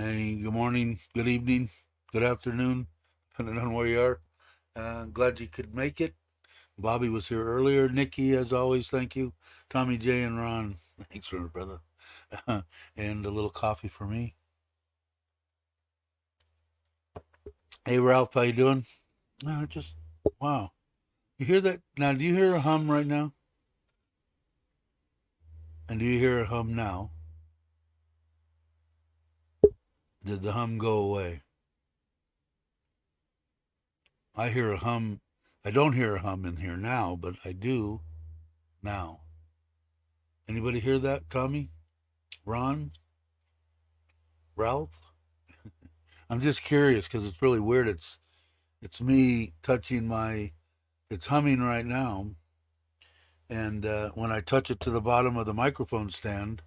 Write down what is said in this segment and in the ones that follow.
Hey, good morning, good evening, good afternoon, depending on where you are. Glad you could make it. Bobby was here earlier. Nikki, as always, thank you. Tommy J and Ron, thanks for it, brother. And a little coffee for me. Hey, Ralph, how you doing? Wow. You hear that? Now, do you hear a hum right now? And do you hear a hum now? Did the hum go away? I hear a hum. I don't hear a hum in here now, but I do now. Anybody hear that, Tommy? Ron? Ralph? I'm just curious because it's really weird. It's me touching it's humming right now, and when I touch it to the bottom of the microphone stand,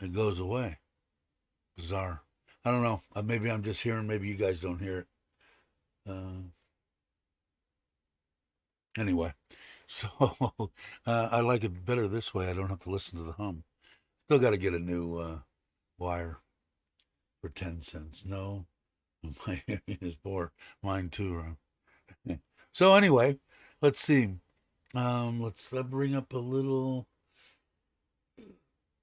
it goes away. Bizarre. I don't know. Maybe I'm just hearing. Maybe you guys don't hear it. Anyway, so I like it better this way. I don't have to listen to the hum. Still got to get a new wire for 10 cents. No, my hearing is poor. Mine too, Ron. So anyway, let's see. Let's bring up a little.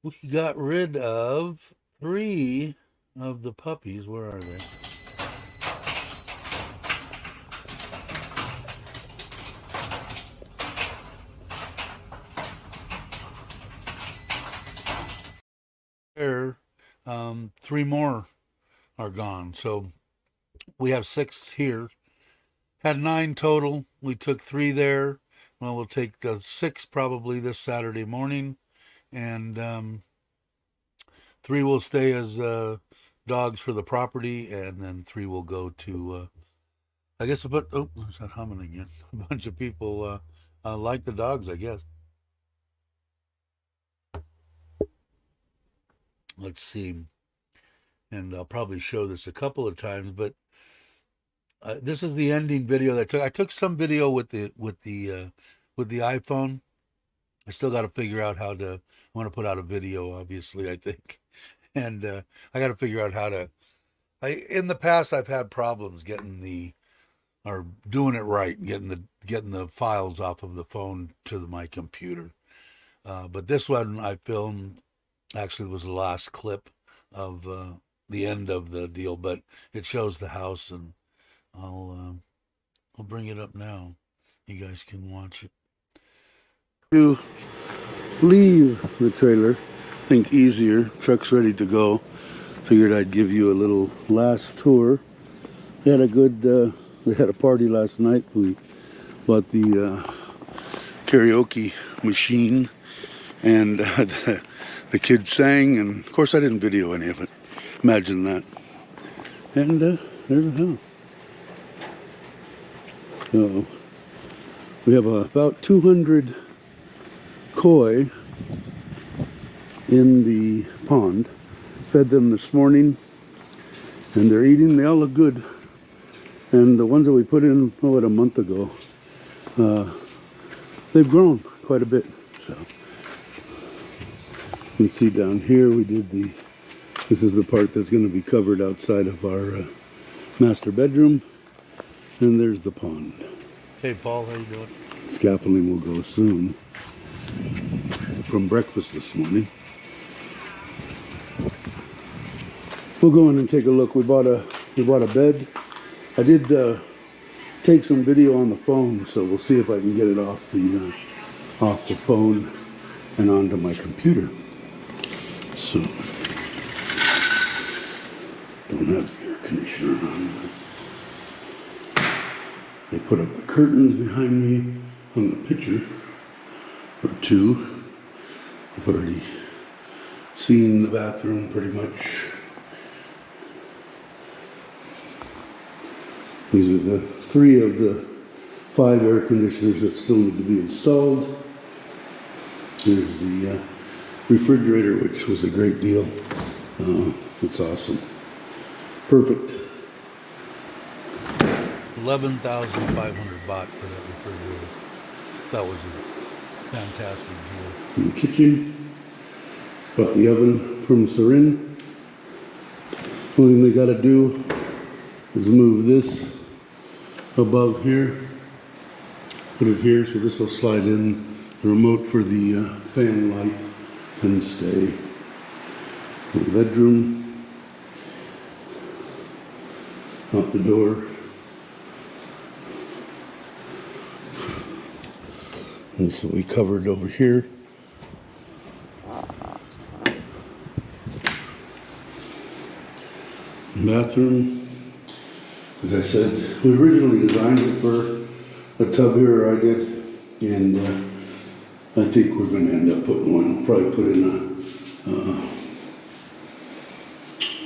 We got rid of 3 of the puppies. Where are they? There, 3 more are gone. So we have 6 here. Had 9 total. We took 3 there. Well, we'll take the 6 probably this Saturday morning, and 3 will stay as dogs for the property, and then 3 will go to. I guess there's that humming again. A bunch of people like the dogs, I guess. Let's see, and I'll probably show this a couple of times, but this is the ending video that I took some video with the iPhone. I still got to figure out how to. I want to put out a video, obviously, I think, and I got to figure out how to. In the past, I've had problems doing it right, getting the files off of the phone to my computer. But this one I filmed. Actually, was the last clip of the end of the deal, but it shows the house, and I'll bring it up now. You guys can watch it. To leave the trailer, think easier. Truck's ready to go. Figured I'd give you a little last tour. We had a party last night. We bought the karaoke machine, and the kids sang, and of course I didn't video any of it. Imagine that. And there's the house. So we have about 200 koi in the pond. Fed them this morning, and they're eating. They all look good. And the ones that we put in a month ago, they've grown quite a bit. So you can see down here we did this is the part that's going to be covered outside of our master bedroom. And there's the pond. Hey, Paul, how you doing? Scaffolding will go soon. From breakfast this morning. We'll go in and take a look. We bought a bed. I did take some video on the phone, so we'll see if I can get it off the phone and onto my computer. So don't have the air conditioner on. They put up the curtains behind me on the picture, or two. I've already seen the bathroom pretty much. These are the 3 of the 5 air conditioners that still need to be installed. Here's the refrigerator, which was a great deal. It's awesome. Perfect. 11,500 baht for that refrigerator. That was a fantastic deal. In the kitchen, brought the oven from Surin. Only thing they got to do is move this above here, put it here, so this will slide in. The remote for the fan light can stay in the bedroom. Out the door. And so we covered over here. Bathroom. Like I said, we originally designed it for a tub here, or I did, and I think we're going to end up putting one. Probably put in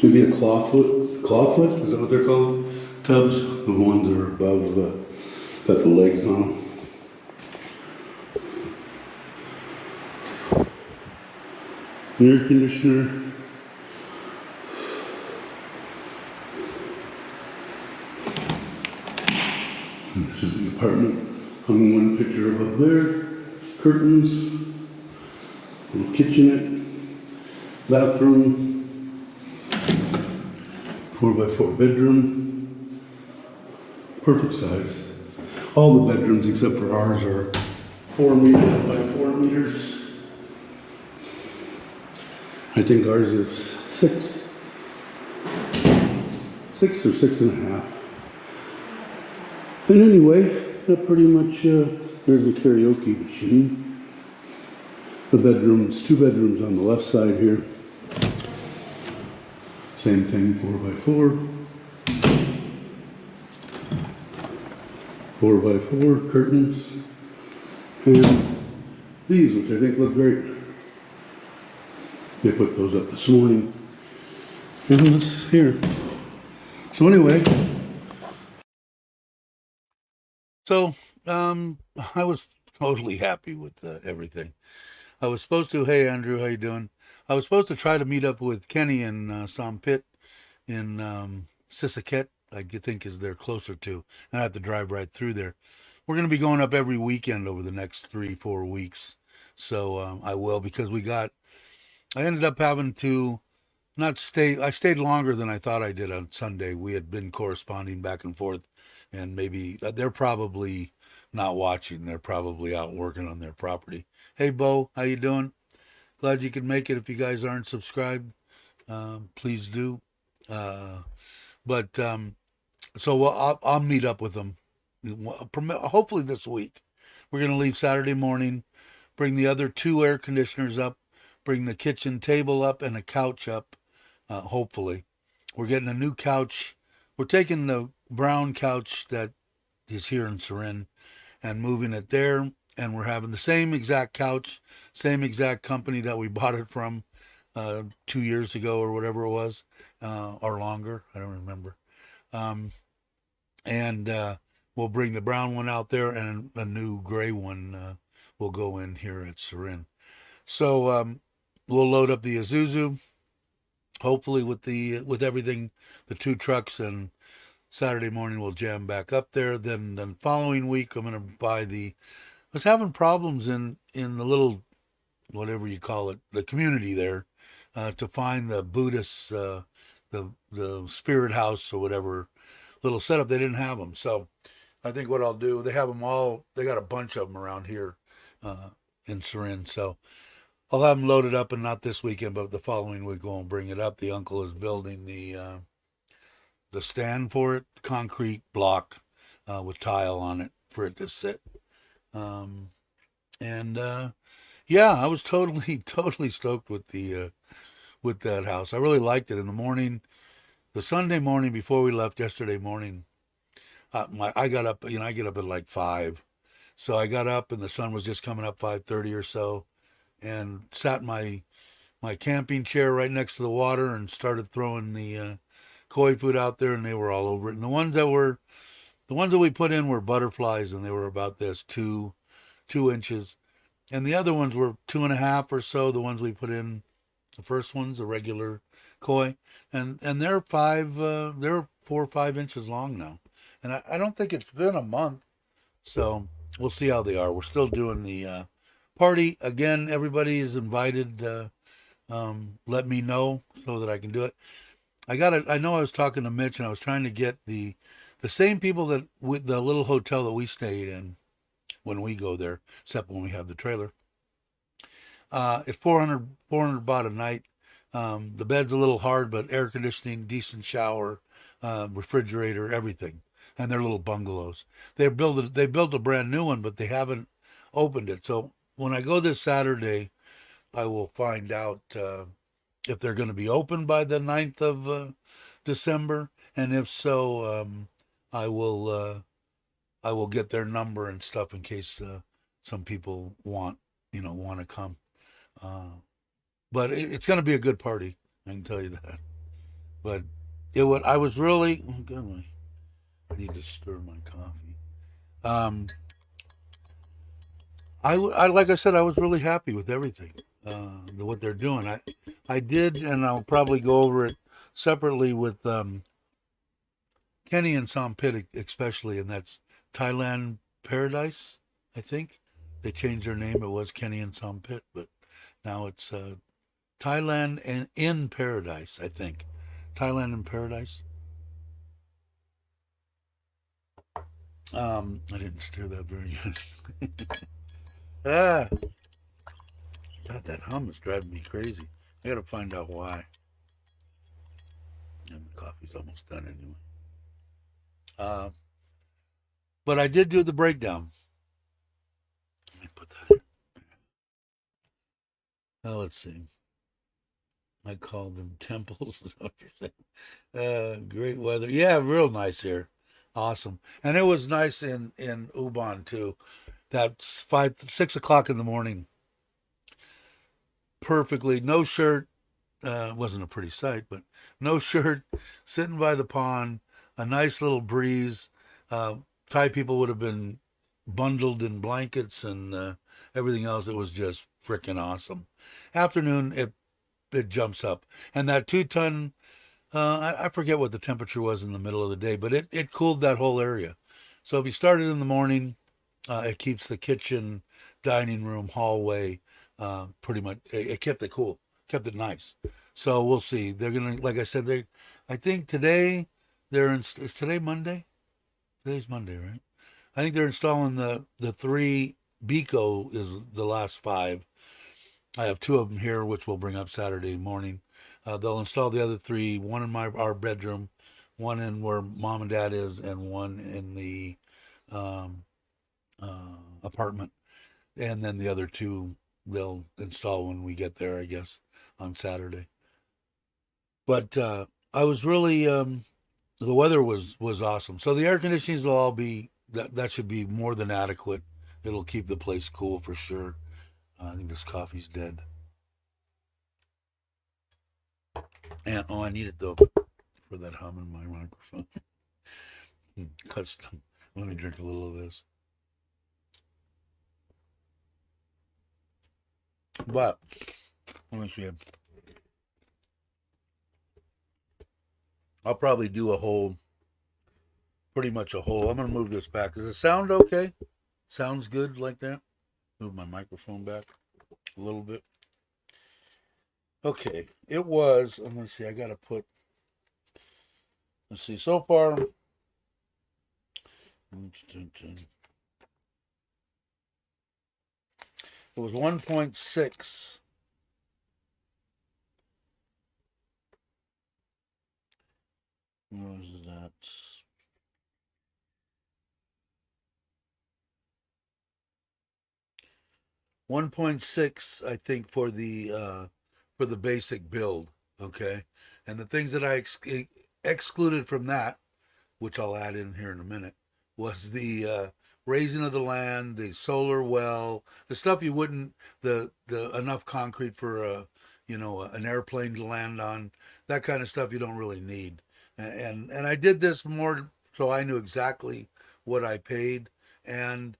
maybe a clawfoot. Is that what they're called? Tubs, the ones that are above, got the legs on them. Air conditioner. And this is the apartment. Hung one picture above there. Curtains. Little kitchenette. Bathroom. 4x4 bedroom. Perfect size. All the bedrooms except for ours are 4 meters by 4 meters. I think ours is 6. 6 or 6.5. And anyway, that pretty much, there's the karaoke machine. The bedrooms, 2 bedrooms on the left side here. Same thing, 4x4. 4x4 curtains. And these, which I think look great. They put those up this morning. And this here. So anyway. So, I was totally happy with everything. I was supposed to, hey Andrew, how you doing? I was supposed to try to meet up with Kenny and Sampit in Sisaket, I think is there closer to. And I have to drive right through there. We're going to be going up every weekend over the next 3-4 weeks. So I will, because I ended up having to not stay. I stayed longer than I thought I did on Sunday. We had been corresponding back and forth, and maybe they're probably not watching. They're probably out working on their property. Hey, Bo, how you doing? Glad you could make it. If you guys aren't subscribed, please do. Uh, but so I'll meet up with them. Hopefully this week. We're gonna leave Saturday morning. Bring the other 2 air conditioners up. Bring the kitchen table up and a couch up. Hopefully, we're getting a new couch. We're taking the brown couch that is here in Surin and moving it there. And we're having the same exact couch, same exact company that we bought it from 2 years ago or whatever it was, or longer. I don't remember. Um, and we'll bring the brown one out there, and a new gray one will go in here at Surin. So we'll load up the Isuzu, hopefully with everything, the 2 trucks, and Saturday morning we'll jam back up there. Then the following week I'm going to buy I was having problems in the little, whatever you call it, the community there, to find the Buddhist, the spirit house or whatever, little setup. They didn't have them, so I think what I'll do, they have them all. They got a bunch of them around here in Surin, so I'll have them loaded up, and not this weekend, but the following week we'll bring it up. The uncle is building the stand for it, concrete block with tile on it for it to sit. Um, and yeah, I was totally totally stoked with that house. I really liked it. In the morning, the Sunday morning before we left yesterday morning, I got up. I get up at like 5, so I got up and the sun was just coming up 5:30 or so, and sat in my camping chair right next to the water and started throwing the koi food out there, and they were all over it. And the ones that we put in were butterflies, and they were about this 2 inches, and the other ones were 2.5 or so. The ones we put in, the first ones, the regular koi, and they're 4 or 5 inches long now, and I don't think it's been a month, so we'll see how they are. We're still doing the party again. Everybody is invited. Let me know so that I can do it. I know I was talking to Mitch, and I was trying to get the same people that with the little hotel that we stayed in when we go there, except when we have the trailer. It's 400 baht a night. The bed's a little hard, but air conditioning, decent shower, refrigerator, everything, and they're little bungalows. They built a brand new one, but they haven't opened it. So when I go this Saturday, I will find out if they're going to be open by the 9th of December, and if so, I will get their number and stuff in case some people want to come. But it's going to be a good party. I can tell you that. But it would. I was really. Oh God, I need to stir my coffee. Um, I like I said, I was really happy with everything. What they're doing. I did, and I'll probably go over it separately with Kenny and Sampit, especially, and that's Thailand Paradise. I think they changed their name. It was Kenny and Sampit, but now it's Thailand and in Paradise. I think Thailand in Paradise. I didn't steer that very good. ah, God, that hum is driving me crazy. I gotta find out why. And the coffee's almost done anyway. Uh, but I did do the breakdown. Let me put that in. Now let's see. I call them temples. Is what you're saying. Great weather. Yeah, real nice here. Awesome. And it was nice in Ubon too. That's 6 o'clock in the morning. Perfectly. No shirt. Wasn't a pretty sight, but no shirt. Sitting by the pond. A nice little breeze. Thai people would have been bundled in blankets and everything else. It was just freaking awesome. Afternoon, it jumps up, and that 2 ton. I forget what the temperature was in the middle of the day, but it cooled that whole area. So if you started in the morning, it keeps the kitchen, dining room, hallway pretty much. It kept it cool, kept it nice. So we'll see. They're gonna, like I said, I think today is today Monday? Today's Monday, right? I think they're installing the 3 Biko is the last 5. I have 2 of them here, which we'll bring up Saturday morning. They'll install the other 3, one in our bedroom, one in where mom and dad is, and one in the um, apartment. And then the other 2 they'll install when we get there, I guess, on Saturday. But I was really the weather was awesome. So the air conditionings will all be that should be more than adequate. It'll keep the place cool for sure. I think this coffee's dead. And oh, I need it though for that hum in my microphone. Custom. Let me drink a little of this. But let me see. I'll probably do pretty much a whole. I'm gonna move this back. Does it sound okay? Sounds good like that? Move my microphone back a little bit. Okay, it was. I'm gonna see. I gotta put. Let's see. So far, It was 1.6. What was that? 1.6, I think, for the basic build. Okay, and the things that I excluded from that, which I'll add in here in a minute, was the raising of the land, the solar well, the stuff you wouldn't, the enough concrete for an airplane to land on, that kind of stuff you don't really need. And I did this more so I knew exactly what I paid, and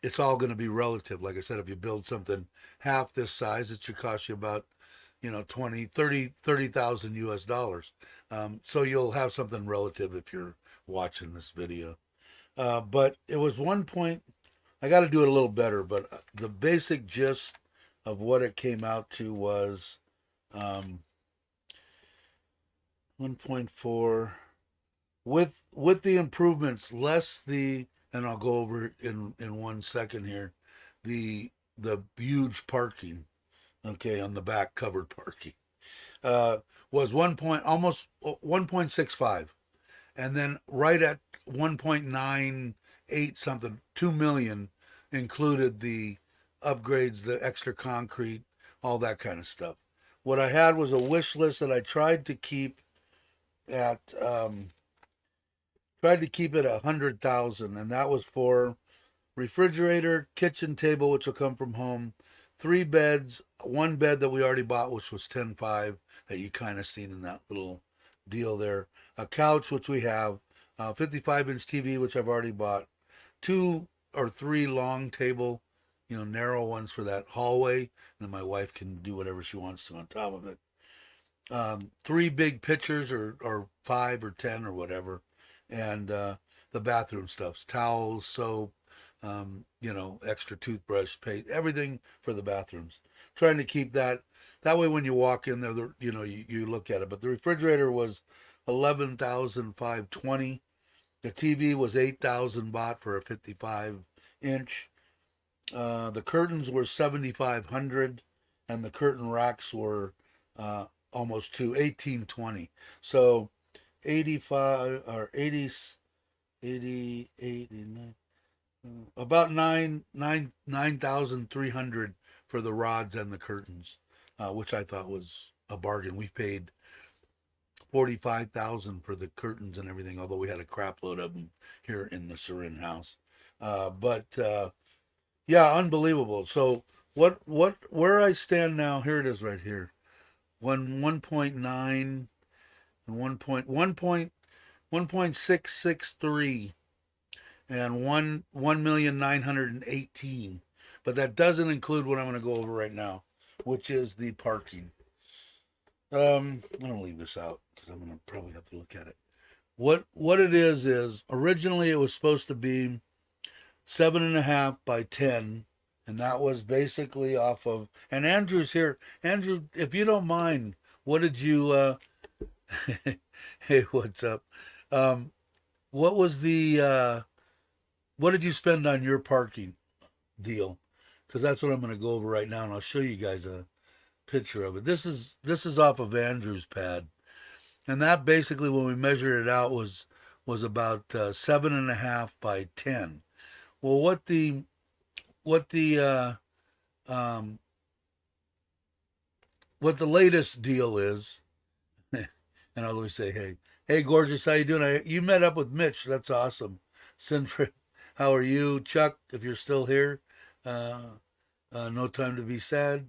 it's all going to be relative. Like I said, if you build something half this size, it should cost you about 20, 30,000 US dollars. So you'll have something relative if you're watching this video. But it was 1 point. I got to do it a little better, but the basic gist of what it came out to was 1.4 with the improvements, less the, and I'll go over in 1 second here, the huge parking, okay, on the back, covered parking, uh, was 1 point, almost 1.65, and then right at 1.98 something, 2 million included the upgrades, the extra concrete, all that kind of stuff. What I had was a wish list that I tried to keep at 100,000, and that was for refrigerator, kitchen table, which will come from home, 3 beds, 1 bed that we already bought, which was 10.5, that you kind of seen in that little deal there, a couch, which we have, 55-inch TV, which I've already bought, 2 or 3 long table, narrow ones for that hallway, and then my wife can do whatever she wants to on top of it. 3 big pitchers, or 5 or 10 or whatever, and the bathroom stuffs, towels, soap, extra toothbrush, paste, everything for the bathrooms. Trying to keep that way when you walk in there, you look at it. But the refrigerator was 11,520. The TV was 8,000 baht for a 55-inch. The curtains were 7,500, and the curtain racks were almost to 1820. So 85 or 80, 80, 89, about 9,300 for the rods and the curtains, which I thought was a bargain. We paid 45,000 for the curtains and everything, although we had a crap load of them here in the Surin house. But yeah, unbelievable. So where I stand now, here it is right here. 1.9 and 1.663 and 1,918. But that doesn't include what I'm going to go over right now, which is the parking. I'm going to leave this out because I'm going to probably have to look at it. What it is originally it was supposed to be 7.5 by 10, and that was basically off of. And Andrew's here. Andrew, if you don't mind, what did you? Hey, what's up? What was the? What did you spend on your parking deal? Because that's what I'm going to go over right now, and I'll show you guys a picture of it. This is off of Andrew's pad, and that basically, when we measured it out, was about 7.5 by 10. Well, what the latest deal is, and I always say, hey, gorgeous, how you doing? You met up with Mitch. That's awesome. Sinfred, how are you? Chuck, if you're still here, no time to be sad.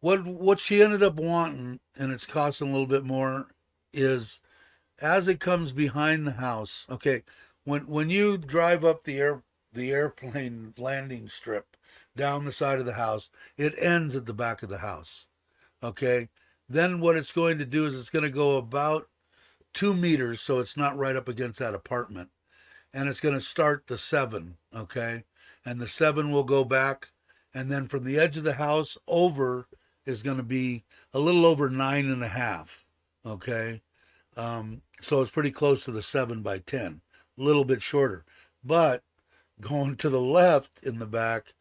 What she ended up wanting, and it's costing a little bit more, is as it comes behind the house. Okay, when you drive up the airplane landing strip down the side of the house, it ends at the back of the house. Okay, then what it's going to do is it's going to go about 2 meters, so it's not right up against that apartment, and it's going to start the 7. Okay, and the 7 will go back, and then from the edge of the house over is going to be a little over 9.5. Okay, so it's pretty close to the 7 by 10. a little bit shorter. But going to the left in the back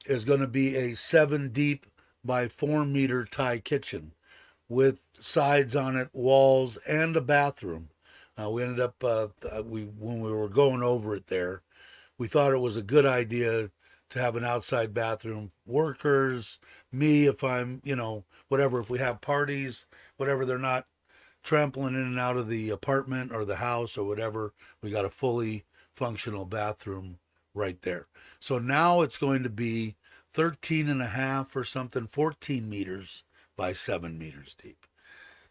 is going to be a 7 deep by 4 meter Thai kitchen with sides on it, walls, and a bathroom. We ended up when we were going over it there, we thought it was a good idea to have an outside bathroom. Workers, me, if I'm, whatever, if we have parties, whatever, they're not trampling in and out of the apartment or the house or whatever. We got a fully functional bathroom right there. So now it's going to be 13 and a half or something, 14 meters by 7 meters deep.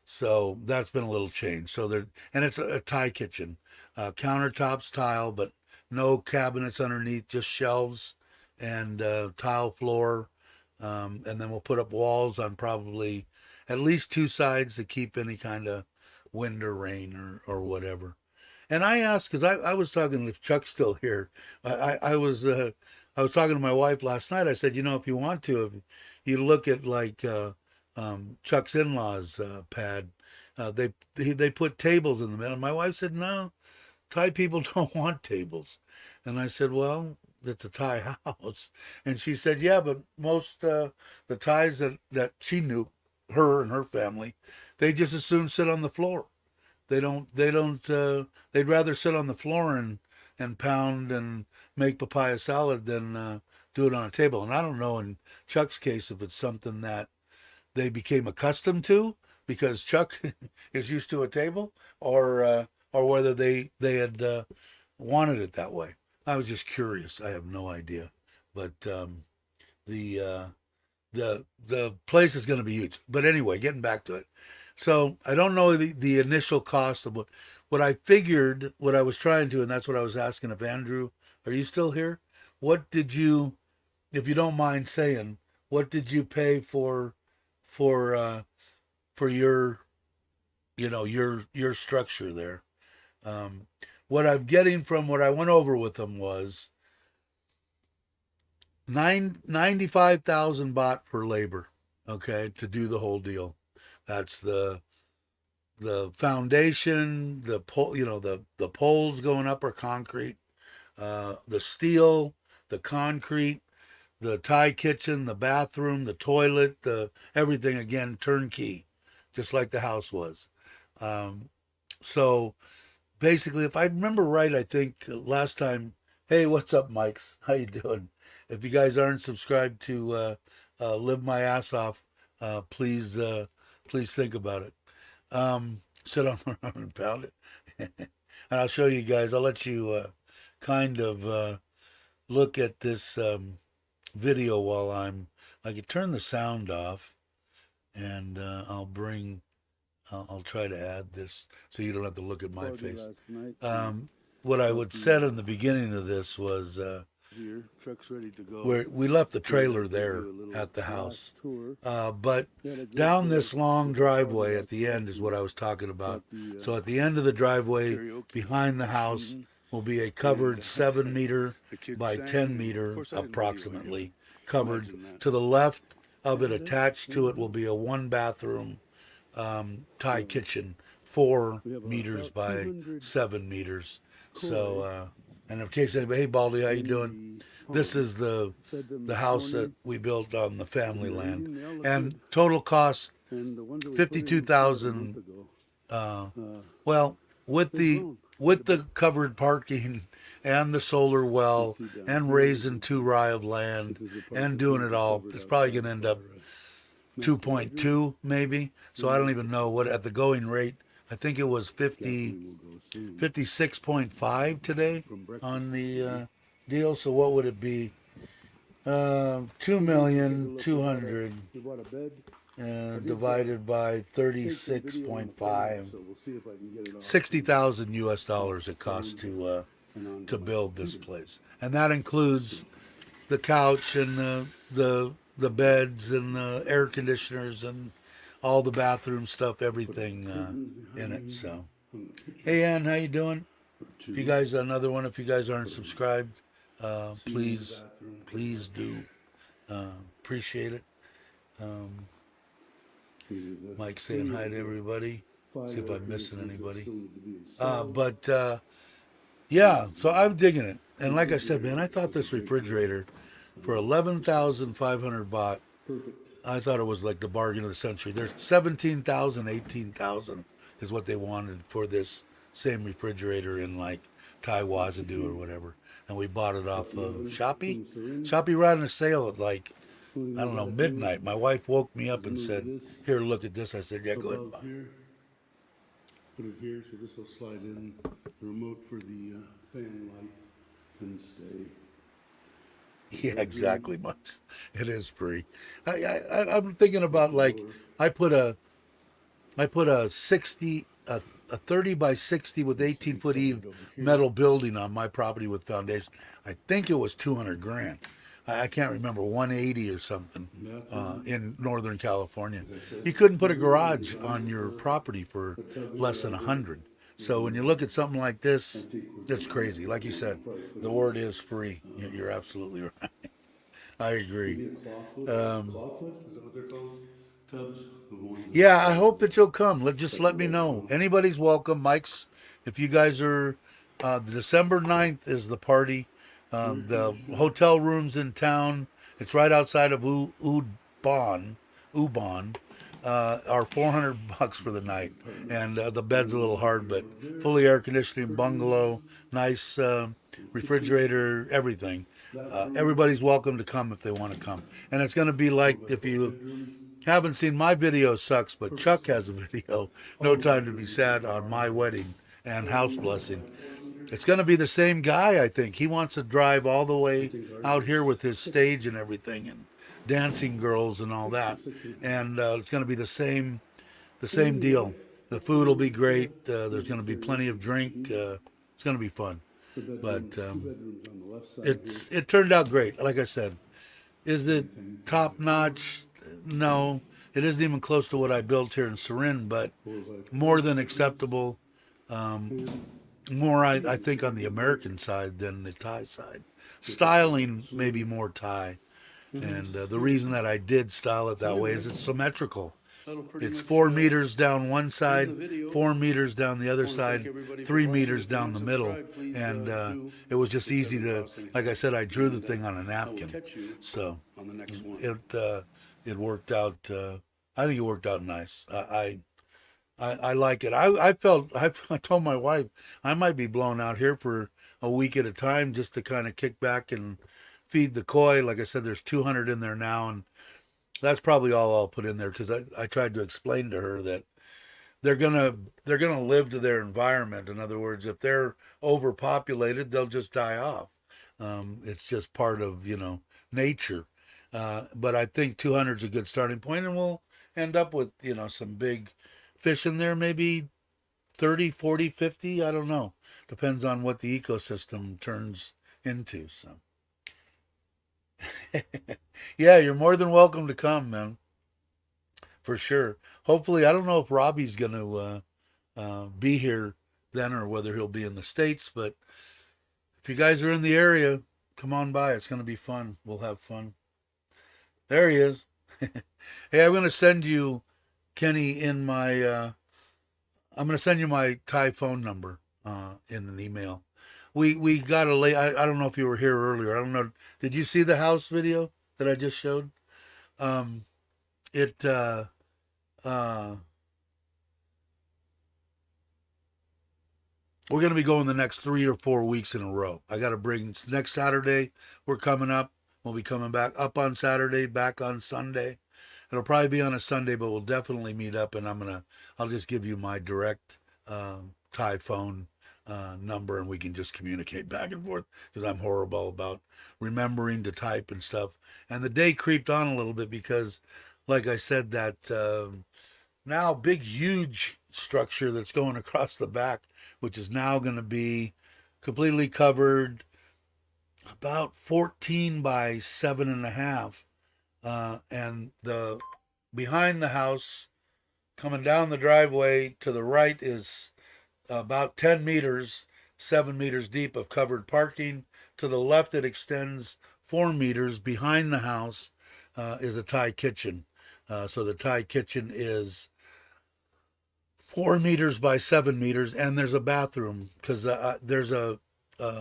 So that's been a little change. So there, and it's a Thai kitchen, countertops tile, but no cabinets underneath, just shelves and tile floor. And then we'll put up walls on probably at least 2 sides to keep any kind of wind or rain or whatever. And I asked because I was talking if Chuck's still here. I was talking to my wife last night. I said, if you want to, if you look at like Chuck's in-laws pad, they put tables in the middle. My wife said, no, Thai people don't want tables. And I said, well, it's a Thai house. And she said, yeah, but most the Thais that she knew, her and her family, they just as soon sit on the floor. They'd rather sit on the floor and pound and make papaya salad than do it on a table. And I don't know in Chuck's case if it's something that they became accustomed to because Chuck is used to a table, or whether they had wanted it that way. I was just curious. I have no idea, but the uh, the place is going to be huge. But anyway, getting back to it. So I don't know the initial cost of what I figured, what I was trying to, and that's what I was asking of Andrew. Are you still here? What did you, if you don't mind saying, what did you pay for your your structure there? What I'm getting from what I went over with them was 95,000 baht for labor, okay, to do the whole deal. That's the foundation, the pole, the poles going up are concrete, the steel, the concrete, the Thai kitchen, the bathroom, the toilet, the everything again turnkey, just like the house was. So basically, if I remember right, I think last time. Hey, what's up, Mikes? How you doing? If you guys aren't subscribed to Live My Ass Off, please think about it. Sit on around and pound it, and I'll show you guys. I'll let you kind of look at this video while I can turn the sound off, and I'll try to add this so you don't have to look at my face. What I would said in the beginning of this was truck's ready to go. where we left the trailer there at the house, but down this long driveway at the end is what I was talking about. So at the end of the driveway behind the house will be a covered 7 meter by 10 meter approximately covered. To the left of it, attached to it, will be a 1 bathroom Thai kitchen, 4 meters by 7 meters. So, and in case anybody, hey Baldy, how you doing? This is the house that we built on the family land, and total cost 52,000. Well, with the covered parking and the solar well and raising 2 rye of land and doing it all, it's probably going to end up 2.2 maybe. So I don't even know what at the going rate. I think it was 56.5 today on the deal. So what would it be? 2,200,000 divided by 36.5. 60,000 US dollars it costs to build this place, and that includes the couch and the beds and the air conditioners and all the bathroom stuff, everything in it. So, hey Ann, how you doing? If you guys, another one, if you guys aren't subscribed, please do. Appreciate it. Mike saying hi to everybody. See if I'm missing anybody. But Yeah, so I'm digging it. And like I said, man, I thought this refrigerator for 11,500 baht, Perfect. I thought it was like the bargain of the century. There's 17,000, 18,000 is what they wanted for this same refrigerator in like Thai Wazadu or whatever. And we bought it Got off the of oven Shopee. from Sarin. Shopee ran a sale at like, Only I thing don't we know, gotta do midnight. My wife woke me up is and move said, this "Here, look at this." I said, "Yeah, go ahead and above buy it." here. Put it here, so this will slide in. The remote for the fan light can stay. Yeah, exactly, Max. It is free. I'm thinking about like Door. I put a I put a 60 a 30 by 60 with This will be 18-foot eave covered over here. metal building on my property with foundation. I think it was 200 grand. I can't remember, 180 or something Bathroom. in Northern California. Like I said, You couldn't put a the room is garage designed on your for property for the tub less is than right here. 100. So when you look at something like this, Antique wood. it's crazy. Like you said, the word is free. You're absolutely right. I agree. Maybe a clawfoot. Clawfoot? Is that what they're called? Tubs. The ones that- Yeah, I hope that you'll come. Just let me know. Anybody's welcome. Mike's, if you guys are, the December 9th is the party. The hotel rooms in town, it's right outside of Ubon, are 400 bucks for the night. And the bed's a little hard, but fully air conditioning bungalow, nice refrigerator, everything. Everybody's welcome to come if they want to come. And it's going to be like, if you haven't seen my video, sucks, but Chuck has a video, No Time to Be Sad, on my wedding and house blessing. It's going to be the same guy, I think. He wants to drive all the way out here with his stage and everything, and dancing girls and all that. And it's going to be the same deal. The food will be great. There's going to be plenty of drink. It's going to be fun. But Two bedrooms on the left side it turned out great. Like I said, is it top notch? No, it isn't even close to what I built here in Sarin, but more than acceptable. More, I think, on the American side than the Thai side. Styling maybe more Thai, and the reason that I did style it that way is it's symmetrical. It's 4 meters down one side, 4 meters down the other side, 3 meters down the middle, and it was just easy to, like I said, I drew the thing on a napkin, so on the next one. it worked out. I think it worked out nice. I like it. I told my wife I might be blown out here for a week at a time just to kind of kick back and feed the koi. Like I said, there's 200 in there now, and that's probably all I'll put in there because I tried to explain to her that they're gonna live to their environment. In other words, if they're overpopulated, they'll just die off. It's just part of nature. But I think 200 is a good starting point, and we'll end up with some big fish in there, maybe 30, 40, 50. I don't know. Depends on what the ecosystem turns into. So. Yeah, you're more than welcome to come, man. For sure. Hopefully, I don't know if Robbie's going to be here then or whether he'll be in the States, but if you guys are in the area, come on by. It's going to be fun. We'll have fun. There he is. Hey, I'm going to send you, Kenny, in my, I'm going to send you my Thai phone number in an email. We got a late, I don't know if you were here earlier. I don't know. Did you see the house video that I just showed? It, we're going to be going the next 3 or 4 weeks in a row. I got to bring next Saturday. We're coming up. We'll be coming back up on Saturday, back on Sunday. It'll probably be on a Sunday, but we'll definitely meet up. And I'll just give you my direct Thai phone number, and we can just communicate back and forth because I'm horrible about remembering to type and stuff. And the day creeped on a little bit because, like I said, that now big, huge structure that's going across the back, which is now going to be completely covered, about 14 by 7.5. And the behind the house, coming down the driveway to the right, is about 10 meters, 7 meters deep of covered parking. To the left, it extends 4 meters. Behind the house is a Thai kitchen. So the Thai kitchen is 4 meters by 7 meters, and there's a bathroom because there's a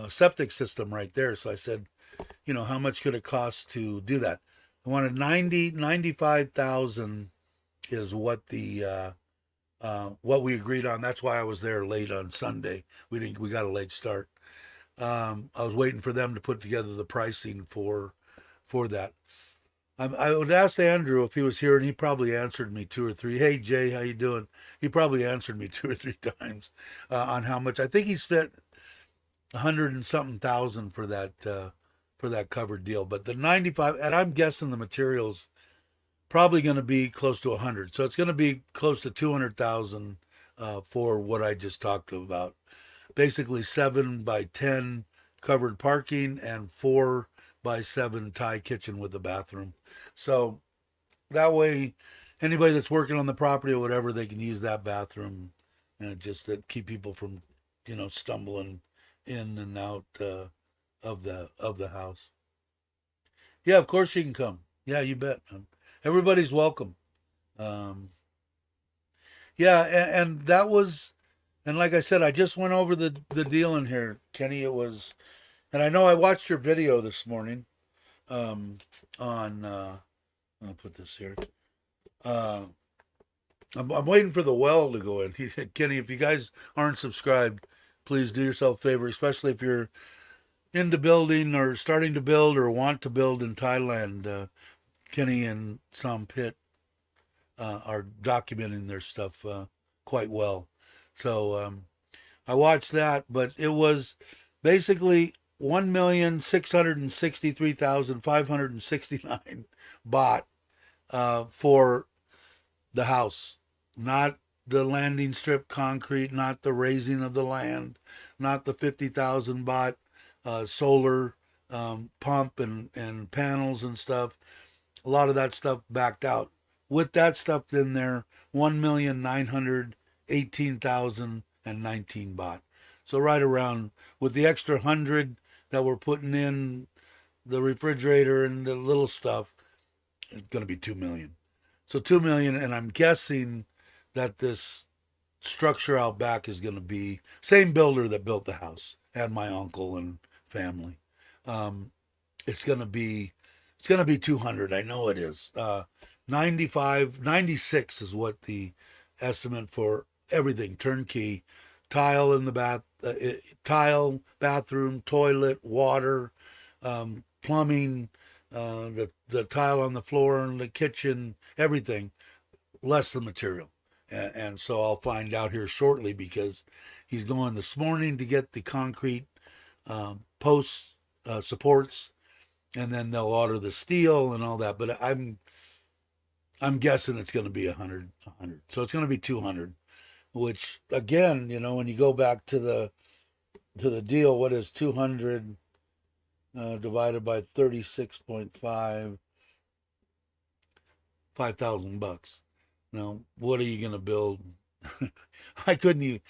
septic system right there. So I said, how much could it cost to do that? I wanted 95,000 is what we agreed on. That's why I was there late on Sunday. We got a late start. I was waiting for them to put together the pricing for that. I would ask Andrew if he was here, and he probably answered me two or three. Hey Jay, how you doing? He probably answered me two or three times on how much. I think he spent 100 and something thousand for that covered deal. But the 95, and I'm guessing the materials probably going to be close to 100. So it's going to be close to 200,000 for what I just talked about. Basically 7 by 10 covered parking and 4 by 7 tie kitchen with a bathroom. So that way, anybody that's working on the property or whatever, they can use that bathroom, and just that keep people from, stumbling in and out of the house. Yeah, of course you can come. Yeah, you bet, man. Everybody's welcome. Um, yeah, and that was, and like I said, I just went over the deal in here, Kenny. It was, and I know I watched your video this morning. Um, on I'll put this here. Uh, I'm waiting for the well to go in. Kenny, if you guys aren't subscribed, please do yourself a favor, especially if you're into building or starting to build or want to build in Thailand. Kenny and Sam Pitt are documenting their stuff quite well. So I watched that, but it was basically 1,663,569 baht for the house, not the landing strip concrete, not the raising of the land, not the 50,000 baht solar pump and panels and stuff. A lot of that stuff backed out. With that stuff in there, 1,918,019 baht. So right around, with the extra 100 that we're putting in the refrigerator and the little stuff, it's going to be 2 million. So 2 million, and I'm guessing that this structure out back is going to be same builder that built the house and my uncle and family. Um, it's going to be 200. I know it is. 95, 96 is what the estimate for everything turnkey, tile in the tile, bathroom, toilet, water, plumbing, the tile on the floor in the kitchen, everything, less the material. And so I'll find out here shortly, because he's going this morning to get the concrete posts, supports, and then they'll order the steel and all that. But I'm guessing it's going to be 100. So it's going to be 200, which again, when you go back to the deal, what is 200 divided by 36.5, 5,000 bucks. Now, what are you going to build? I couldn't even.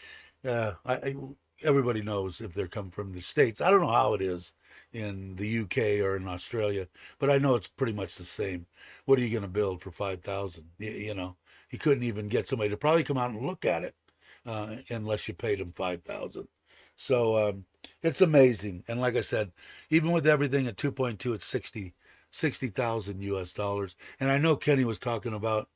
Everybody knows if they're come from the States. I don't know how it is in the UK or in Australia, but I know it's pretty much the same. What are you going to build for 5,000? You couldn't even get somebody to probably come out and look at it unless you paid them 5,000. So it's amazing. And like I said, even with everything at 2.2, it's 60,000 US dollars. And I know Kenny was talking about.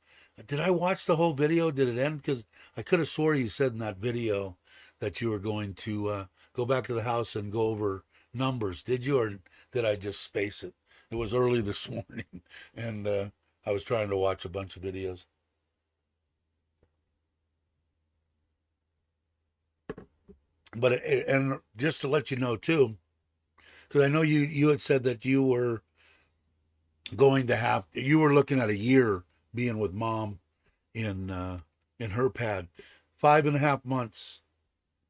Did I watch the whole video? Did it end? Because I could have swore you said in that video that you were going to go back to the house and go over numbers. Did you, or did I just space it? It was early this morning, and I was trying to watch a bunch of videos. But and just to let you know too, because I know you had said that you were you were looking at a year being with mom in her pad, 5.5 months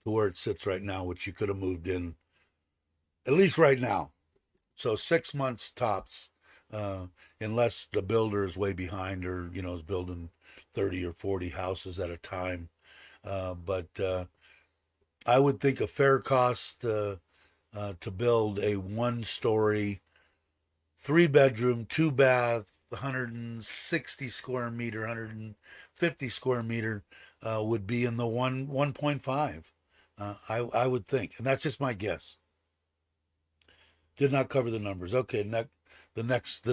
to where it sits right now, which you could have moved in at least right now. So 6 months tops, unless the builder is way behind, or is building 30 or 40 houses at a time. But I would think a fair cost to build a 1-story, 3-bedroom, 2-bath, 160 square meter, 150 square meter would be in the 1.5. I would think, and that's just my guess. Did not cover the numbers. Okay, the next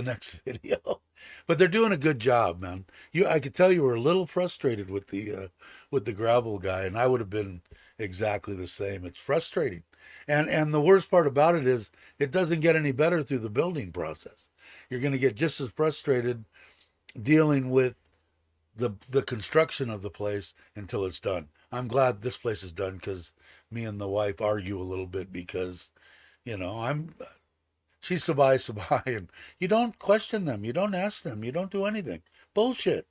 video. But they're doing a good job, man. I could tell you were a little frustrated with the gravel guy, and I would have been exactly the same. It's frustrating. And the worst part about it is it doesn't get any better through the building process. You're going to get just as frustrated dealing with the construction of the place until it's done. I'm glad this place is done because me and the wife argue a little bit because I'm she's sabai sabai, and you don't question them, you don't ask them, you don't do anything. Bullshit.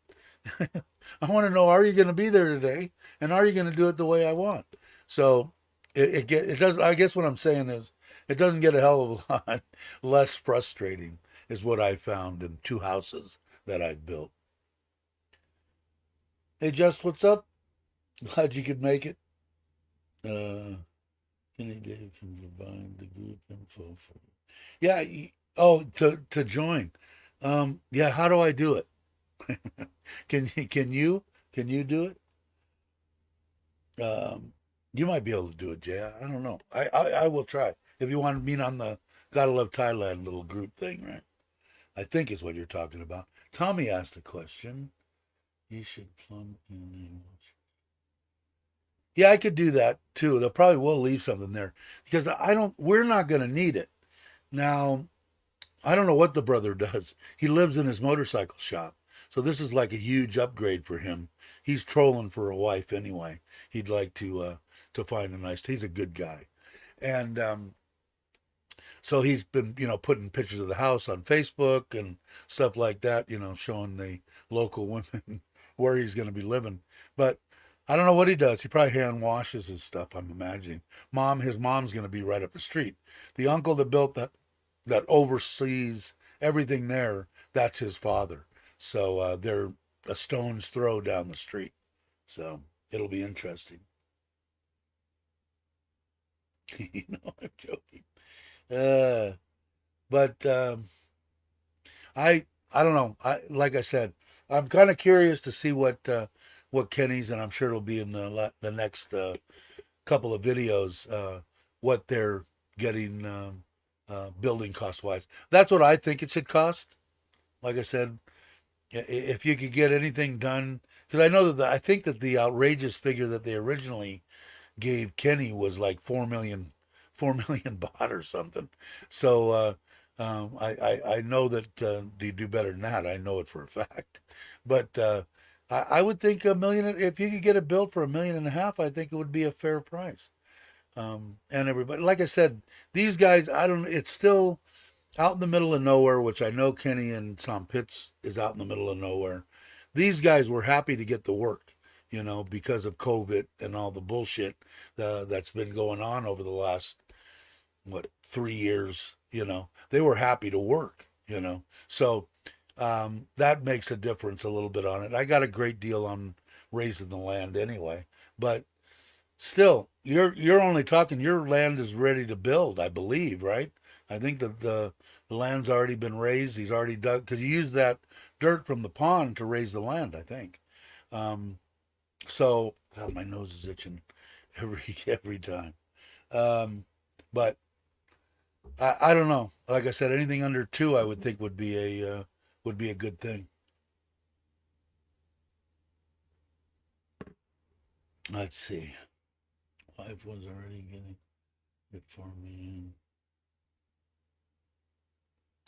I want to know, are you going to be there today, and are you going to do it the way I want? So it does. I guess what I'm saying is it doesn't get a hell of a lot less frustrating, is what I found in two houses that I've built. Hey, Just, what's up? Glad you could make it. Uh, Kenny Dave can provide the group info for you. Yeah. Oh, to join. Yeah. How do I do it? Can you do it? You might be able to do it, Jay. I don't know. I will try. If you want to meet on the Gotta Love Thailand little group thing, right? I think is what you're talking about. Tommy asked a question. You should plumb in English. Yeah, I could do that too. They'll probably will leave something there because I don't. We're not going to need it now. I don't know what the brother does. He lives in his motorcycle shop, so this is like a huge upgrade for him. He's trolling for a wife anyway. He'd like to find a nice. He's a good guy, and so he's been putting pictures of the house on Facebook and stuff like that. Showing the local women where he's going to be living. But I don't know what he does. He probably hand washes his stuff, I'm imagining. His mom's going to be right up the street. The uncle that built that oversees everything there, that's his father. So they're a stone's throw down the street. So it'll be interesting. I'm joking. Uh, but I don't know. Like I said, I'm kind of curious to see what Kenny's, and I'm sure it'll be in the next couple of videos, what they're getting building cost wise. That's what I think it should cost. Like I said, if you could get anything done, because I know I think that the outrageous figure that they originally gave Kenny was like 4 million, 4 million baht or something. So I know that you do better than that. I know it for a fact. But I would think 1 million. If you could get it built for 1.5 million, I think it would be a fair price. And everybody, like I said, these guys, I don't. It's still out in the middle of nowhere, which I know Kenny and Sam Pitts is out in the middle of nowhere. These guys were happy to get the work, because of COVID and all the bullshit that's been going on over the last, 3 years. They were happy to work. So that makes a difference a little bit on it. I got a great deal on raising the land anyway, but still, you're only talking, your land is ready to build, I believe, right? I think that the land's already been raised. He's already dug because you use that dirt from the pond to raise the land, I think. Um, so God, my nose is itching every time. Um, but I don't know. Like I said, anything under two, I would think would be a good thing. Let's see. Wife was already getting it for me.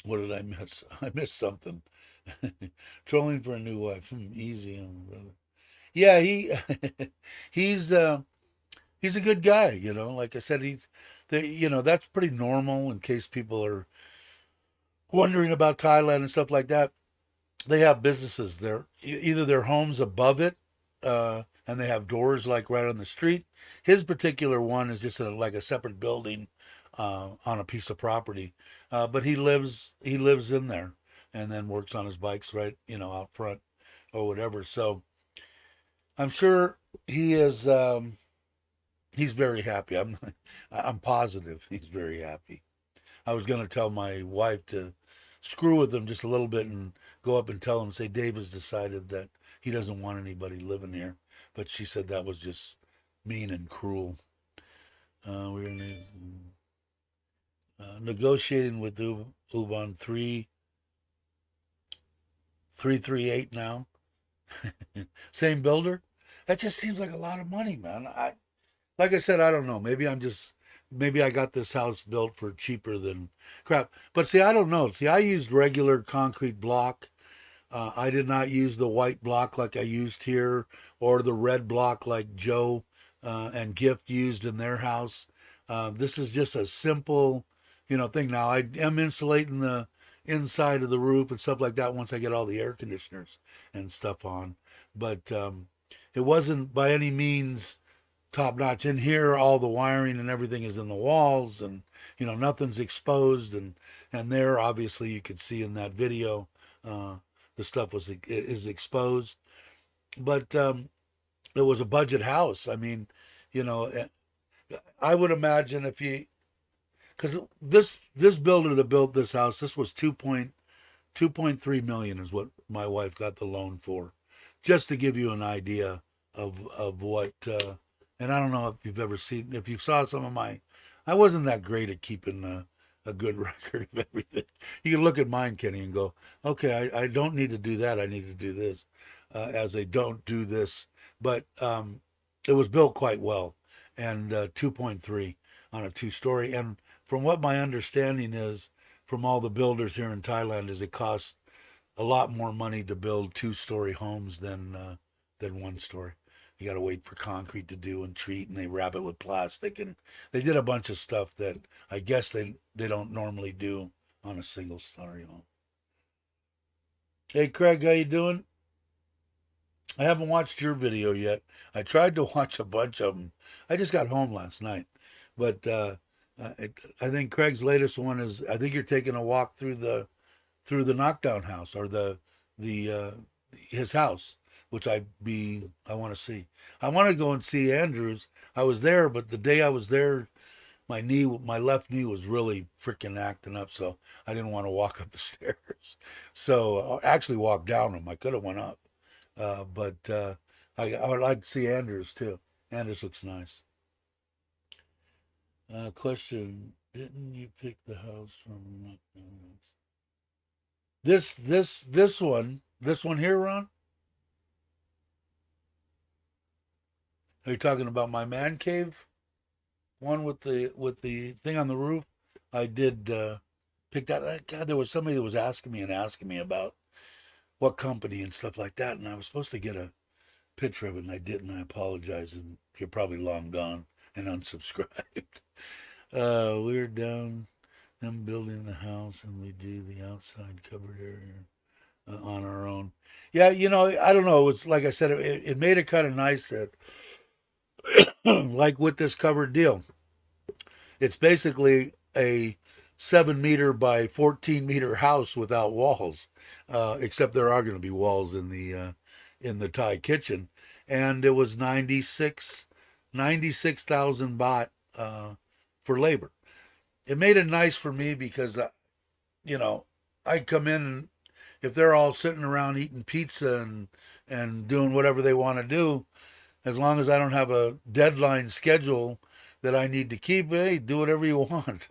What did I miss? I missed something. Trolling for a new wife. Easy on my brother. Yeah, he's he's a good guy. Like I said, that's pretty normal in case people are wondering about Thailand and stuff like that. They have businesses there. Either their homes above it, and they have doors like right on the street. His particular one is just like a separate building on a piece of property, but he lives in there, and then works on his bikes right out front or whatever. So I'm sure he is. He's very happy. I'm positive he's very happy. I was going to tell my wife to screw with him just a little bit and go up and tell him, say Dave has decided that he doesn't want anybody living here. But she said that was just mean and cruel. We're gonna Negotiating with Uban 338 now. Same builder. That just seems like a lot of money, man. Like I said, I don't know. Maybe I got this house built for cheaper than crap. But see, I don't know. See, I used regular concrete block. I did not use the white block like I used here, or the red block like Joe and Gift used in their house. This is just a simple, thing. Now I am insulating the inside of the roof and stuff like that once I get all the air conditioners and stuff on. But it wasn't by any means top notch. In here, all the wiring and everything is in the walls, and nothing's exposed. And there, obviously, you could see in that video, the stuff is exposed. But it was a budget house. I mean, you know, I would imagine if you, because this builder that built this house, this was 2.3 million is what my wife got the loan for, just to give you an idea of what. And I don't know if you've ever seen, if you saw some of my, I wasn't that great at keeping a good record of everything. You can look at mine, Kenny, and go, okay, I don't need to do that. I need to do this, as a don't do this. But it was built quite well, and 2.3 on a two-story. And from what my understanding is from all the builders here in Thailand, is it costs a lot more money to build two-story homes than one story. You got to wait for concrete to do and treat, and they wrap it with plastic, and they did a bunch of stuff that I guess they don't normally do on a single story home. Hey Craig, how you doing? I haven't watched your video yet. I tried to watch a bunch of them. I just got home last night, but I think Craig's latest one is, I think you're taking a walk through the knockdown house, or the his house, which I want to see. I want to go and see Andrews. I was there, but the day I was there, my left knee was really freaking acting up, so I didn't want to walk up the stairs. So I actually walked down them. I could have went up, but I would like to see Andrews too. Andrews looks nice. Question: didn't you pick the house from this one here, Ron? Are you talking about my man cave one with the thing on the roof? I did pick that. God, there was somebody that was asking me about what company and stuff like that, and I was supposed to get a picture of it, and I didn't. I apologize, and you're probably long gone and unsubscribed. We're down. I'm building the house, and we do the outside covered area on our own. Yeah, I don't know. It's like I said, it made it kind of nice that, like with this covered deal, it's basically a 7 meter by 14 meter house without walls, except there are going to be walls in the Thai kitchen, and it was 96,000 baht for labor. It made it nice for me because I come in, and if they're all sitting around eating pizza and doing whatever they want to do, as long as I don't have a deadline schedule that I need to keep, hey, do whatever you want.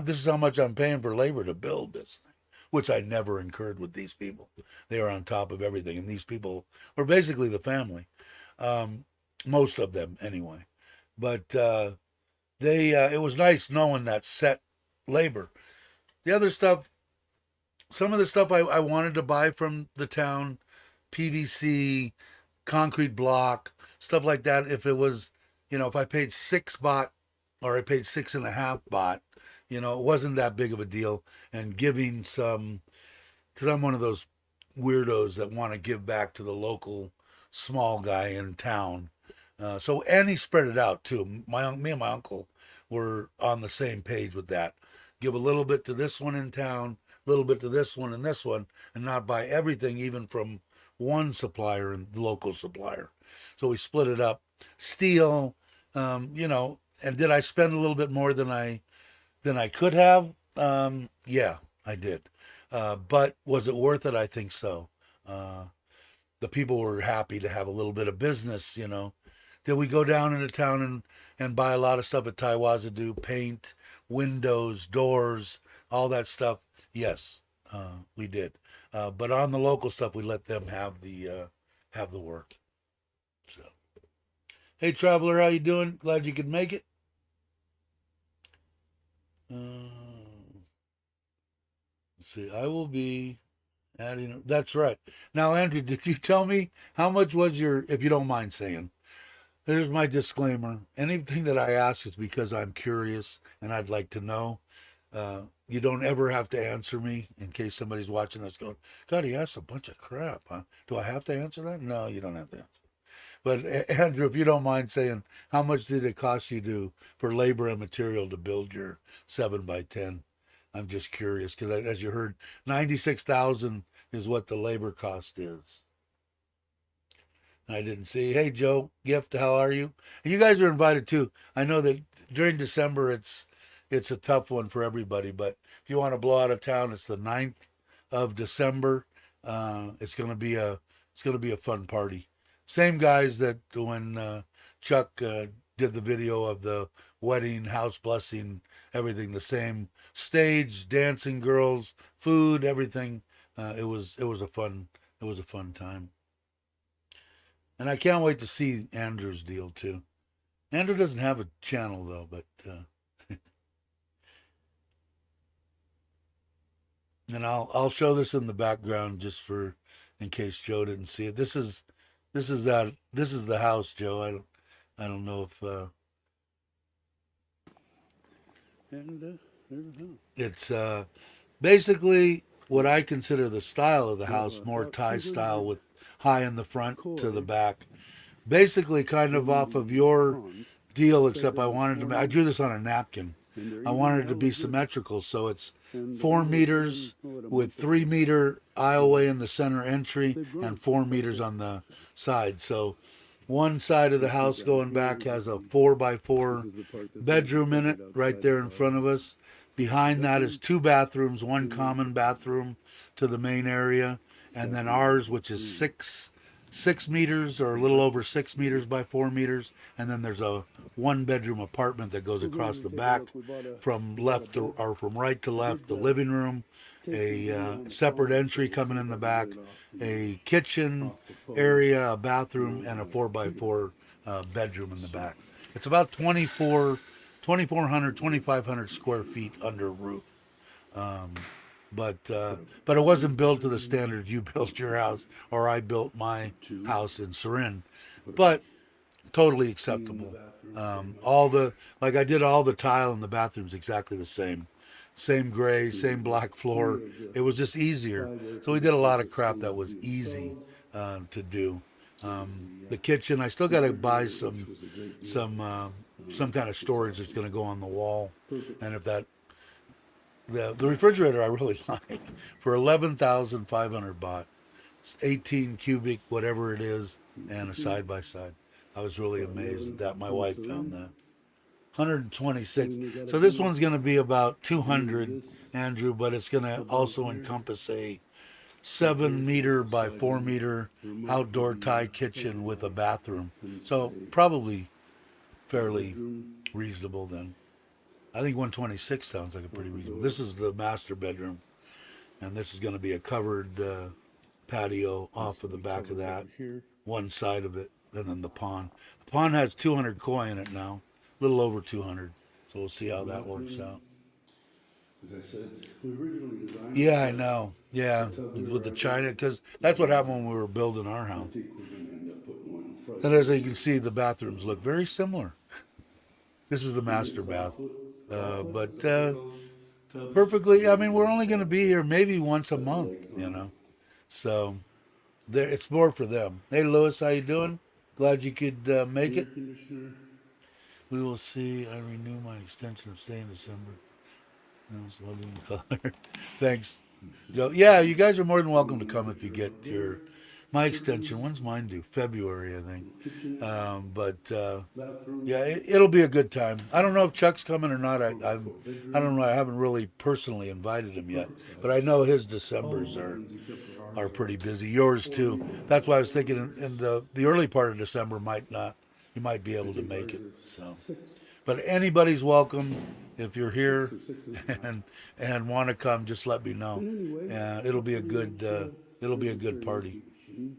This is how much I'm paying for labor to build this thing, which I never incurred with these people. They are on top of everything, and these people were basically the family, most of them anyway. But it was nice knowing that set labor. The other stuff, some of the stuff I wanted to buy from the town, PVC, concrete block, stuff like that. If it was, if I paid 6 baht or I paid 6.5 baht, it wasn't that big of a deal. And giving some, because I'm one of those weirdos that want to give back to the local small guy in town. And he spread it out too. Me and my uncle were on the same page with that. Give a little bit to this one in town, a little bit to this one and this one, and not buy everything, even from one supplier and the local supplier. So we split it up. Steel, and did I spend a little bit more than I could have? Yeah, I did. But was it worth it? I think so. The people were happy to have a little bit of business, Did we go down into town and buy a lot of stuff at Taiwaza, do paint, windows, doors, all that stuff, yes, we did. But on the local stuff, we let them have the work. So, hey, traveler, how you doing? Glad you could make it. Let's see, I will be adding. That's right. Now, Andrew, did you tell me how much was your? If you don't mind saying, here's my disclaimer. Anything that I ask is because I'm curious and I'd like to know. You don't ever have to answer me in case somebody's watching this going, God, he asked a bunch of crap, huh? Do I have to answer that? No, you don't have to answer. But Andrew, if you don't mind saying, how much did it cost you to for labor and material to build your 7x10? I'm just curious because as you heard, 96,000 is what the labor cost is. I didn't see. Hey, Joe, Gift, how are you? And you guys are invited too. I know that during December it's a tough one for everybody, but if you want to blow out of town, it's the 9th of December. It's gonna be a fun party. Same guys that when Chuck did the video of the wedding, house blessing, everything the same stage, dancing girls, food, everything. It was a fun time. And I can't wait to see Andrew's deal too. Andrew doesn't have a channel though, but and I'll show this in the background just for in case Joe didn't see it. This is the house, Joe. I don't know if And there's the house. it's basically what I consider the style of the So, house, more about Thai 200 style with high in the front to the koi back. Basically, kind of off of your pond deal, fed except I in wanted to. I 4 drew this on a napkin. and they're I eating wanted it to be hella good. symmetrical, so it's And the 4 ones that meters came, a with month 3 meter aisleway in the center entry they've grown and 4 quite meters big. on the side. So one side of the This is house out going here. back has a This 4x4 is the part that's bedroom in it located right outside there the in bar. front of us. Behind that is 2 bathrooms, one common bathroom to the main area, and then ours, which is 6 meters or a little over 6 meters by 4 meters, and then there's a 1 bedroom apartment that goes We're across going the to take a back look. We from bought a left to, bed. or from right to A left, big the living room, casing a on the separate pond, entry so we'll coming see in if the I can back, get it a kitchen off the pole. area, a bathroom, and a 4x4 bedroom in the back. It's about 2,400, 2,500 square feet under roof. Um, but it wasn't built to the standard you built your house or I built my Two. house in Surin. Put a But totally key in the acceptable. bathroom, All the like I did all the tile in the bathrooms exactly the same gray, same black floor. It was just easier. So we did a lot of crap that was easy to do. The kitchen, I still got to buy some uh, some kind of storage that's going to go on the wall, and if that the refrigerator I really like for 11,500 baht, 18 cubic whatever it is, and a side by side. I was really amazed at that. My wife found that 126. So this one's going to be about 200, Andrew, but it's going to also encompass a 7 meter by 4 meter outdoor Thai kitchen with a bathroom. So probably fairly reasonable then. I think 126 sounds like a pretty reasonable. This is the master bedroom, and this is going to be a covered patio off of the back of that, one side of it, and then the pond. The pond has 200 koi in it now, a little over 200. So we'll see how that works out. Like I said, we originally designed Yeah, I know. Yeah, with the china, because that's what happened when we were building our I house. think we're going to end up putting one front. And as you can see, the bathrooms look very similar. This is the master bath. But perfectly, I mean, we're only going to be here maybe once a month, you know. So there, it's more for them. Hey, Lewis, how you doing? Glad you could make Air it. conditioner. We will see. I renew my extension of stay in December. No, it's lovely in color. Thanks, Joe. Yeah, you guys are more than welcome to come if you get your my extension. When's mine due? February, I think. Kitchen. But Bathroom. yeah, it'll be a good time. I don't know if Chuck's coming or not. I don't know. I haven't really personally invited him yet, but I know his Decembers are pretty busy. Yours too. That's why I was thinking in the early part of December might not. You might be able to make it. So, But anybody's welcome if you're Six here or 6 inches high. and want to come. Just let me know. And anyway, It'll be a pretty good much it'll be there's a a good karaoke party. machine.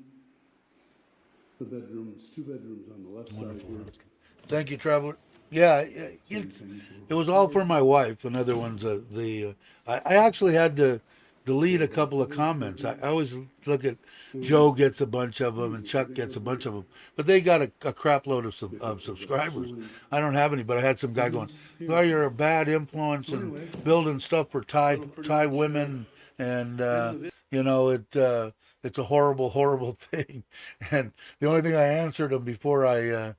The bedrooms, 2 bedrooms on the left side Wonderful. here. Thank you, traveler. Yeah, Same thing it was for all here. for my wife. Another one's I actually had to delete a So couple of there's comments. I always look at and Joe gets a bunch of them and here's Chuck the big gets a one bunch here. of them, but they got a crap load of There's subscribers. actually I don't have any, but I had some guy going, bedrooms here. "Oh, you're a bad influence So and anyway, building stuff for that'll pretty Thai much women, and end the video. you know it's a horrible thing." And the only thing I answered him before I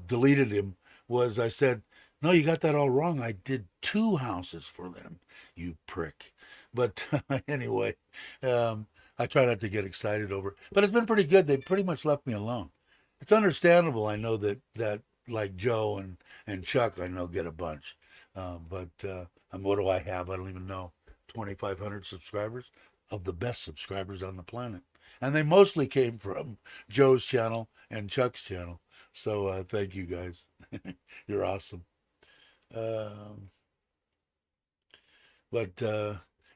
deleted him was I said, "No, you got that all wrong. I did 2 houses for them, you prick." But anyway, I try not to get excited over it. But it's been pretty good. They pretty much left me alone. It's understandable. I know that like Joe and Chuck, I know get a bunch. What do I have? I don't even know. 2,500 subscribers of the best subscribers on the planet. And they mostly came from Joe's channel and Chuck's channel. So thank you guys. You're awesome. Um, but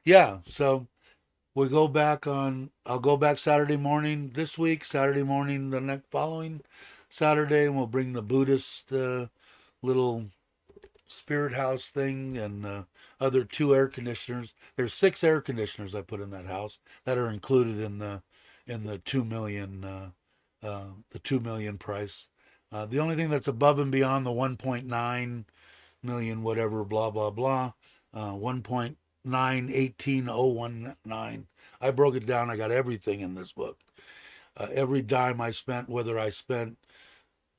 yeah, so I'll go back Saturday morning this week, Saturday morning the next following Saturday, and we'll bring the Buddhist little spirit house thing and other 2 air conditioners. There's 6 air conditioners I put in that house that are included in the 2 million the 2 million price. The only thing that's above and beyond the 1.9 million whatever blah blah blah 1.918019. I broke it down. I got everything in this book. Every dime I spent, whether I spent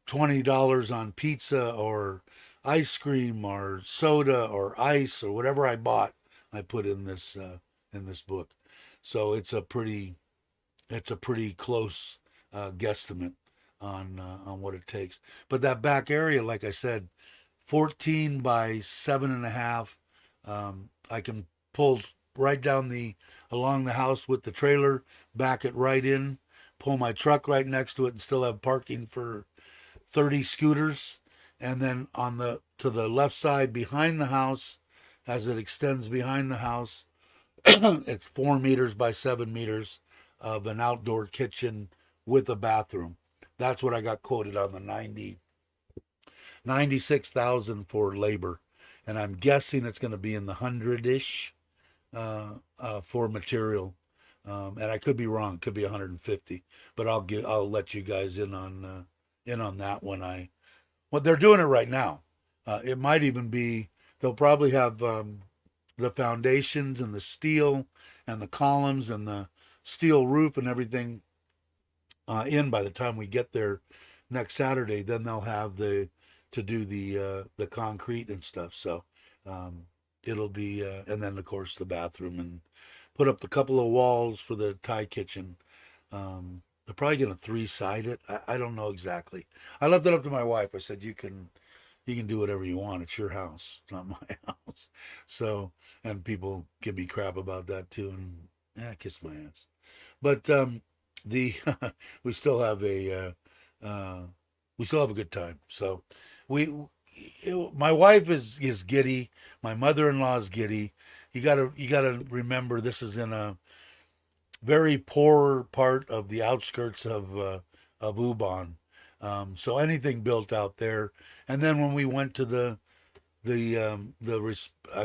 $20 on pizza or ice cream or soda or ice or whatever I bought, I put in this book. So it's a pretty close guesstimate on what it takes. But that back area, like I said, 14 by 7.5. I can pull right down along the house with the trailer, back it right in, pull my truck right next to it, and still have parking for 30 scooters. And then to the left side behind the house, as it extends behind the house, it's 4 meters by 7 meters of an outdoor kitchen with a bathroom. That's what I got quoted on the 96,000 for labor, and I'm guessing it's going to be in the hundred-ish for material. And I could be wrong; could be 150, but I'll let you guys in on that when they're doing it right now. It might even be they'll probably have the foundations and the steel and the columns and the steel roof and everything in by the time we get there next Saturday. Then they'll have to do the concrete and stuff. So it'll be and then of course the bathroom and put up the couple of walls for the Thai kitchen. They're probably gonna 3-side it. I don't know exactly. I left it up to my wife. I said you can do whatever you want. It's your house, not my house. So and people give me crap about that too, and kiss my ass. But the we still have we still have a good time. So we my wife is giddy. My mother-in-law is giddy. You gotta remember this is in a very poor part of the outskirts of Ubon. So anything built out there, and then when we went to I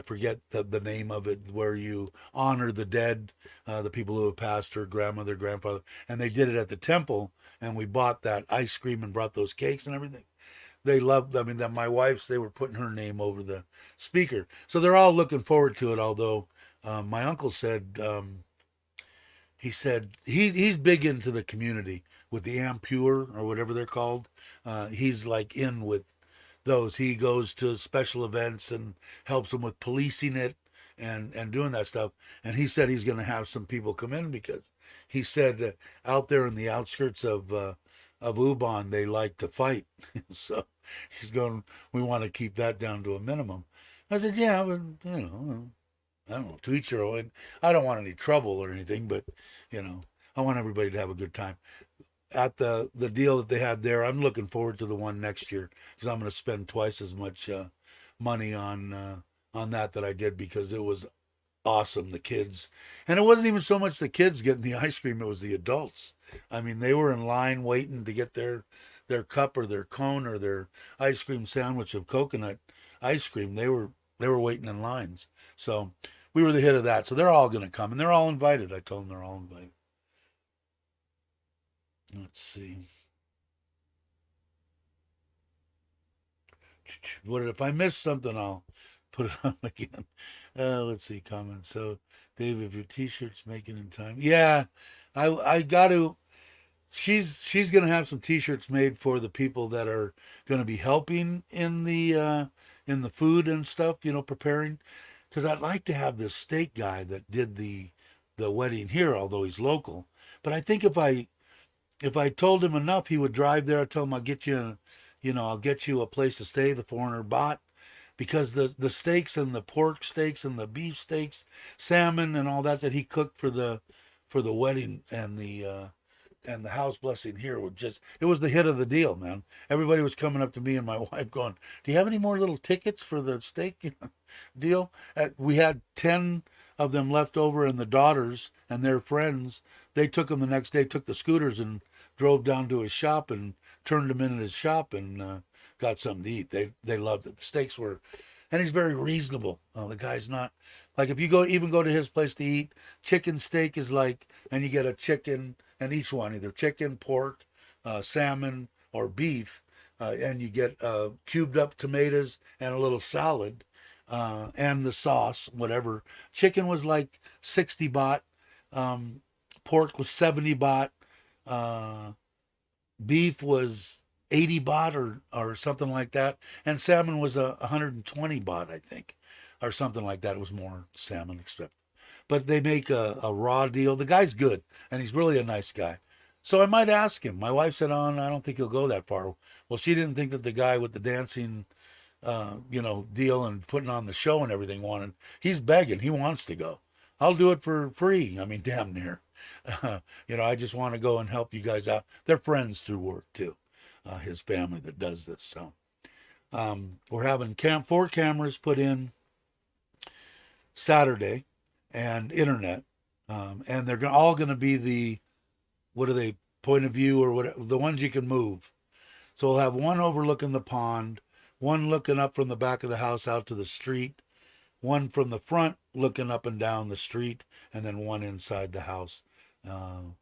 forget the name of it, where you honor the dead, the people who have passed, her grandmother, grandfather, and they did it at the temple, and we bought that ice cream and brought those cakes and everything. They loved. I mean, that my wife's. They were putting her name over the speaker, so they're all looking forward to it. Although my uncle said he said he's big into the community with the Ampure or whatever they're called. He's like in with those. He goes to special events and helps them with policing it and doing that stuff. And he said he's going to have some people come in because he said out there in the outskirts of Ubon they like to fight. So he's going. We want to keep that down to a minimum. I said, yeah, but you know, I don't know, to each your own. I don't want any trouble or anything, but you know, I want everybody to have a good time. at the deal that they had there. I'm looking forward to the one next year because I'm going to spend twice as much money on that I did because it was awesome. The kids, and it wasn't even so much the kids getting the ice cream; it was the adults. I mean, they were in line waiting to get their cup or their cone or their ice cream sandwich of coconut ice cream. They were waiting in lines. So we were the hit of that. So they're all going to come, and they're all invited. I told them they're all invited. Let's see. What if I miss something? I'll put it on again. Let's see comments. So, Dave, if your T-shirt's making in time, yeah, I got to. She's gonna have some T-shirts made for the people that are gonna be helping in the food and stuff. You know, preparing. Because I'd like to have this steak guy that did the wedding here, although he's local. But I think if I told him enough, he would drive there. I tell him I'll get you, I'll get you a place to stay, the 400 baht, because the steaks and the pork steaks and the beef steaks, salmon and all that he cooked for the wedding and the house blessing here would just it was the hit of the deal, man. Everybody was coming up to me and my wife going, "Do you have any more little tickets for the steak deal?" We had 10 of them left over, and the daughters and their friends, they took them the next day, took the scooters and drove down to his shop and turned them in at his shop and got something to eat. They loved it. The steaks were, and he's very reasonable. The guy's not like if you go to his place to eat, chicken steak is like, and you get a chicken and each one either chicken, pork, salmon, or beef, and you get cubed up tomatoes and a little salad, and the sauce, whatever. Chicken was like 60 baht. Pork was 70 baht. Uh, Beef was 80 baht or something like that. And salmon was 120 baht, I think, or something like that. It was more salmon, except. But they make a raw deal. The guy's good, and he's really a nice guy. So I might ask him. My wife said, "Oh, no, I don't think he'll go that far." Well, she didn't think that the guy with the dancing deal and putting on the show and everything wanted. He's begging. He wants to go. I'll do it for free. I mean, damn near. I just want to go and help you guys out. They're friends through work too. His family that does this. So we're having 4 cameras put in Saturday and internet. And they're all going to be what are they, point of view or whatever, the ones you can move. So we'll have one overlooking the pond, one looking up from the back of the house out to the street, one from the front looking up and down the street, and then one inside the house. And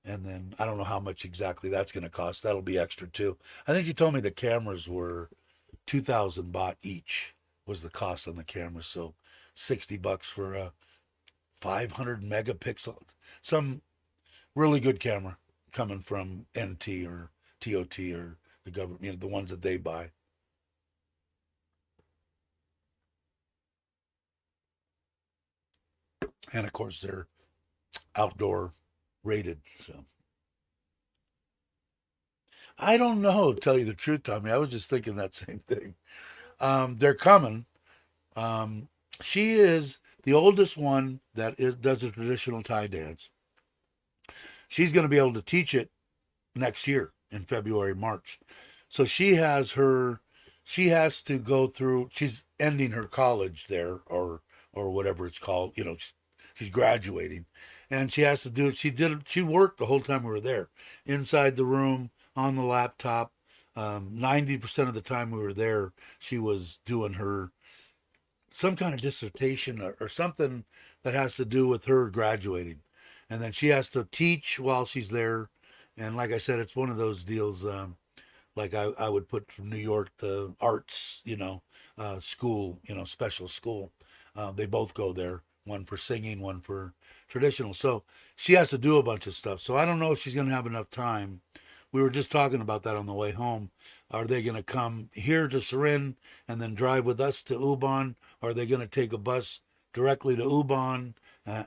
then I don't know how much exactly that's going to cost. That'll be extra too. I think you told me the cameras were 2,000 baht each was the cost on the cameras. So $60 for a 500 megapixel, some really good camera coming from NT or TOT or the government, the ones that they buy. And of course, they're outdoor rated. So I don't know, to tell you the truth, Tommy. I was just thinking that same thing. They're coming. She is the oldest one that does a traditional Thai dance. She's going to be able to teach it next year in February, March. So she has to go through, she's ending her college there or whatever it's called, she's graduating and she has to do it. She worked the whole time we were there inside the room on the laptop. 90% of the time we were there, she was doing some kind of dissertation or something that has to do with her graduating. And then she has to teach while she's there. And like I said, it's one of those deals, like I would put from New York, the arts, school, special school. They both go there, one for singing, one for traditional. So she has to do a bunch of stuff. So I don't know if she's going to have enough time. We were just talking about that on the way home. Are they going to come here to Surin and then drive with us to Ubon? Or are they going to take a bus directly to Ubon?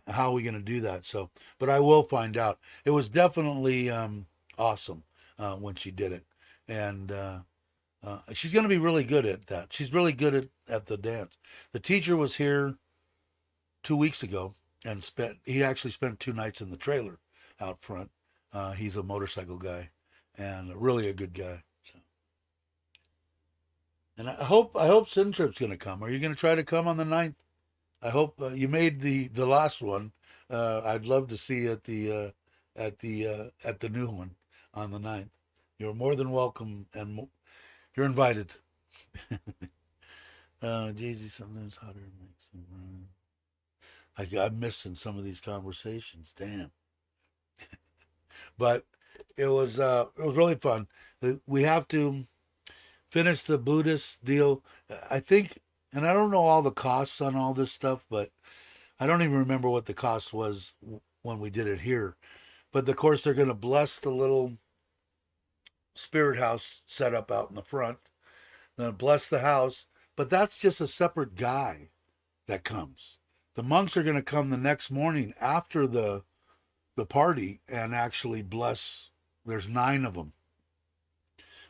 How are we going to do that? So, but I will find out. It was definitely awesome when she did it. And she's going to be really good at that. She's really good at the dance. The teacher was here 2 weeks ago and he actually spent 2 nights in the trailer out front. He's a motorcycle guy and really a good guy. So, and I hope Sintrip's going to come. Are you going to try to come on the 9th? I hope you made the last one. I'd love to see you at the new one on the 9th. You're more than welcome, and you're invited. Jay-Z sometimes hotter makes him run. I'm missing some of these conversations. Damn. But it was really fun. We have to finish the Buddhist deal. I think, and I don't know all the costs on all this stuff, but I don't even remember what the cost was when we did it here. But of course, they're going to bless the little spirit house set up out in the front. They're going to bless the house, but that's just a separate guy that comes. The monks are going to come the next morning after the party and actually bless. There's 9 of them.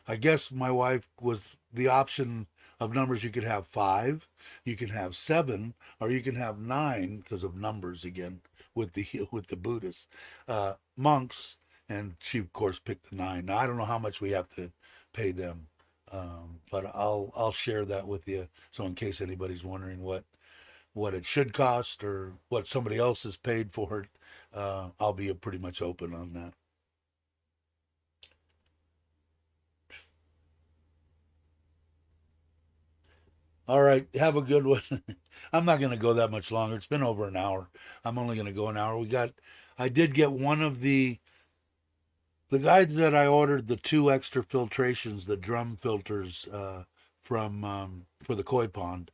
I guess my wife was the option of numbers. You could have 5, you can have 7, or you can have 9 because of numbers again with the Buddhists monks. And she of course picked the 9. Now I don't know how much we have to pay them, but I'll share that with you. So in case anybody's wondering what it should cost or what somebody else has paid for it, I'll be pretty much open on that. All right, have a good one. I'm not going to go that much longer. It's been over an hour. I'm only going to go an hour. I did get one of the guy that I ordered the 2 extra filtrations, the drum filters from for the koi pond,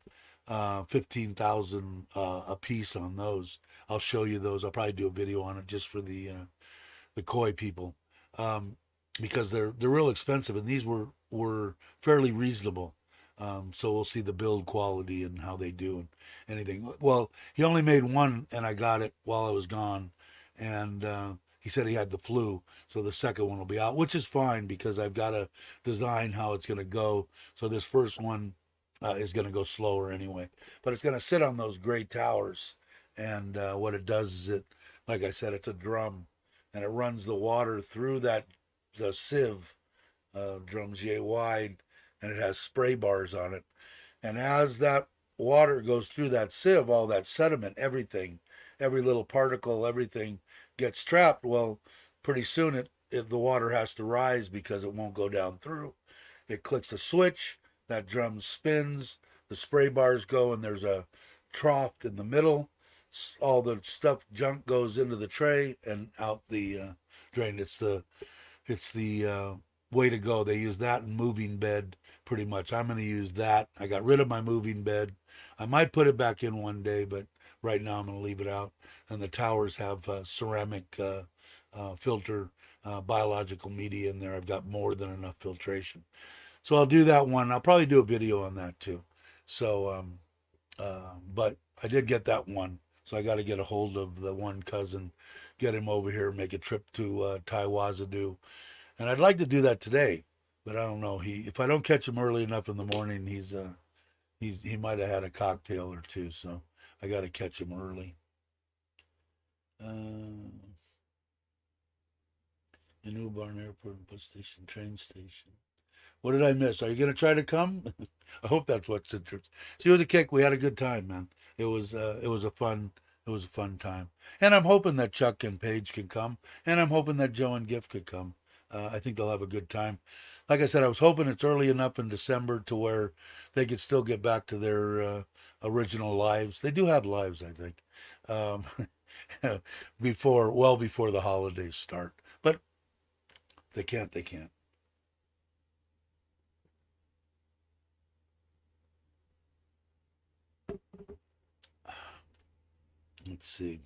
15,000 a piece on those. I'll show you those. I'll probably do a video on it just for the koi people, um, because they're real expensive, and these were fairly reasonable. So we'll see the build quality and how they do and anything. Well, he only made one, and I got it while I was gone, and he said he had the flu, so the second one will be out, which is fine because I've got to design how it's going to go. So this first one is going to go slower anyway, but it's going to sit on those gray towers, and what it does is like I said, it's a drum, and it runs the water through the sieve, drums yay wide, and it has spray bars on it. And as that water goes through that sieve, all that sediment, everything, every little particle, everything gets trapped. Well, pretty soon the water has to rise because it won't go down through. It clicks a switch, that drum spins, the spray bars go, and there's a trough in the middle. All the stuff, junk goes into the tray and out the drain. It's the way to go. They use that in moving bed pretty much. I'm going to use that. I got rid of my moving bed. I might put it back in one day, but right now I'm going to leave it out. And the towers have ceramic filter, biological media in there. I've got more than enough filtration. So I'll do that one. I'll probably do a video on that too. So, but I did get that one. So I got to get a hold of the one cousin, get him over here, make a trip to Taiwazadu. And I'd like to do that today, but I don't know. If I don't catch him early enough in the morning, he might have had a cocktail or two, so I got to catch him early. In New Barn Airport, bus station, train station. What did I miss? Are you gonna try to come? I hope that's what's interesting. She was a kick. We had a good time, man. It was a fun time, and I'm hoping that Chuck and Paige can come, and I'm hoping that Joe and Gift could come. I think they'll have a good time. Like I said, I was hoping it's early enough in December to where they could still get back to their original lives. They do have lives, I think, well before the holidays start. But they can't. They can't. Let's see.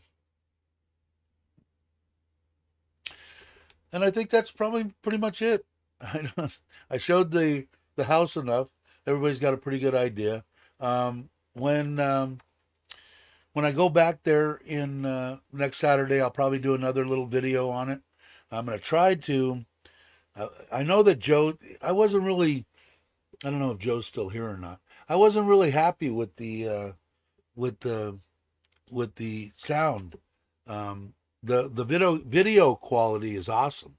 And I think that's probably pretty much it. I showed the house enough. Everybody's got a pretty good idea. Um, when I go back there in next Saturday, I'll probably do another little video on it. I'm gonna try to. I know that Joe. I wasn't really. I don't know if Joe's still here or not. I wasn't really happy with the with the sound. Um, the video quality is awesome.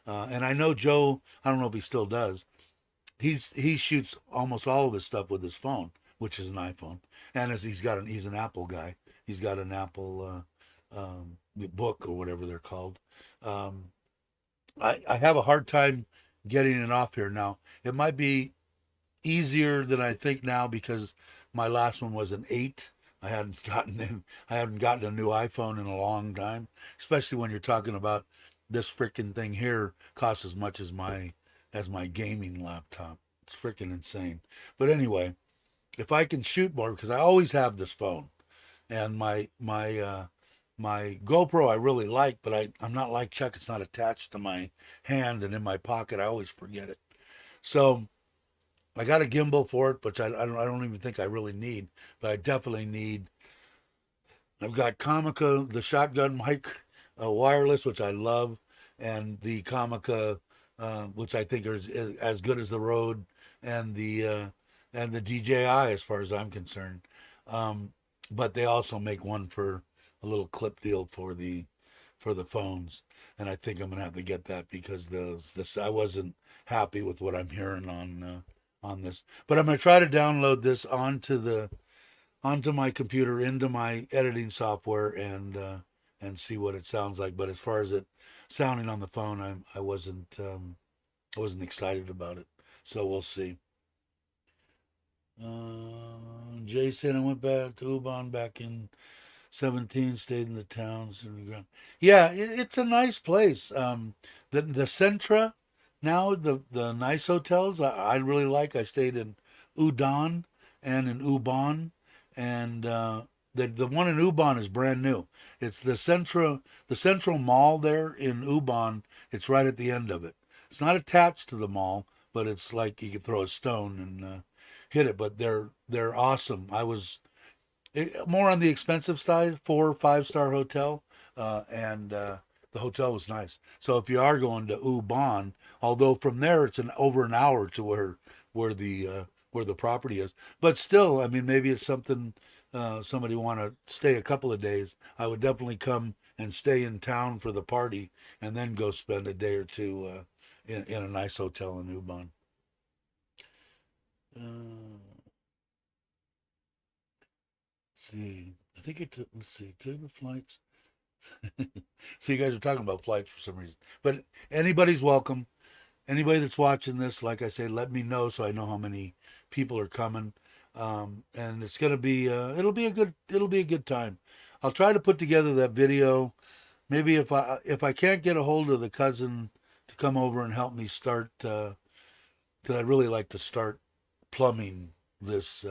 And I know Joe. I don't know if he still does. He shoots almost all of his stuff with his phone, which is an iPhone. And as he's an Apple guy. He's got an Apple book or whatever they're called. Um, I have a hard time getting it off here now. It might be easier than I think now because my last one was an 8. I haven't gotten a new iPhone in a long time, especially when you're talking about this freaking thing here costs as much as my gaming laptop. It's freaking insane. But anyway, if I can shoot more because I always have this phone and my GoPro I really like, but I'm not like Chuck. It's not attached to my hand and in my pocket. I always forget it. So I got a gimbal for it, which I don't even think I really need, but I definitely need. I've got Comica, the shotgun mic, wireless, which I love, and the Comica, which I think is as good as the Rode, and the DJI as far as I'm concerned. Um, but they also make one for a little clip deal for the phones, and I think I'm gonna have to get that because this I wasn't happy with what I'm hearing on this. But I'm gonna try to download this onto my computer into my editing software and see what it sounds like. But as far as it sounding on the phone, I wasn't excited about it. So we'll see. Jason, I went back to Ubon back in 17, stayed in the towns. Yeah, it's a nice place. The Centra, now the nice hotels I really like. I stayed in Udon and in Ubon, and the one in Ubon is brand new. It's the Central Mall there in Ubon. It's right at the end of it. It's not attached to the mall, but it's like you could throw a stone and hit it. But they're awesome. I was more on the expensive side, 4 or 5 star hotel, and the hotel was nice. So if you are going to Ubon, although from there it's over an hour to where the property is, but still, I mean, maybe it's something somebody want to stay a couple of days. I would definitely come and stay in town for the party, and then go spend a day or two in a nice hotel in Ubon. See, I think it took. Let's see, took the flights. So you guys are talking about flights for some reason. But anybody's welcome. Anybody that's watching this, like I say, let me know so I know how many people are coming. And it's gonna be it'll be a good time. I'll try to put together that video. Maybe if I can't get a hold of the cousin to come over and help me start, because I'd really like to start plumbing this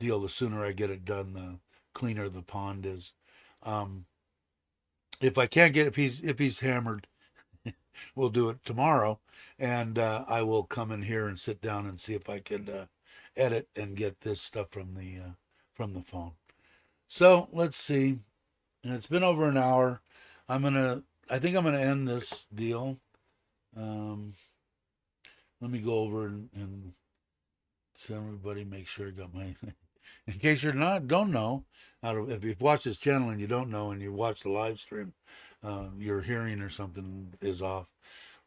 deal. The sooner I get it done, the cleaner the pond is. Um, if I can't get if he's hammered, we'll do it tomorrow, and I will come in here and sit down and see if I could edit and get this stuff from the phone. So let's see. And it's been over an hour. I think I'm gonna end this deal. Um, Let me go over and so everybody make sure I got my. In case you're don't know, if you've watched this channel and you don't know and you watch the live stream, your hearing or something is off.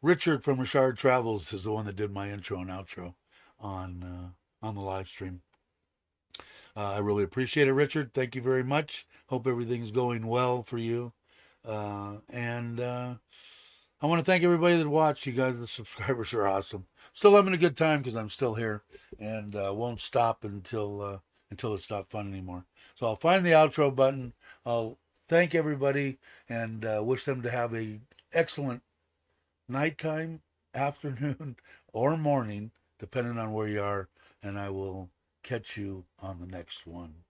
Richard from Richard Travels is the one that did my intro and outro on the live stream. I really appreciate it, Richard. Thank you very much. Hope everything's going well for you. And I want to thank everybody that watched. You guys, the subscribers are awesome. Still having a good time because I'm still here and won't stop until it's not fun anymore. So I'll find the outro button. I'll thank everybody and wish them to have a excellent nighttime, afternoon, or morning, depending on where you are. And I will catch you on the next one.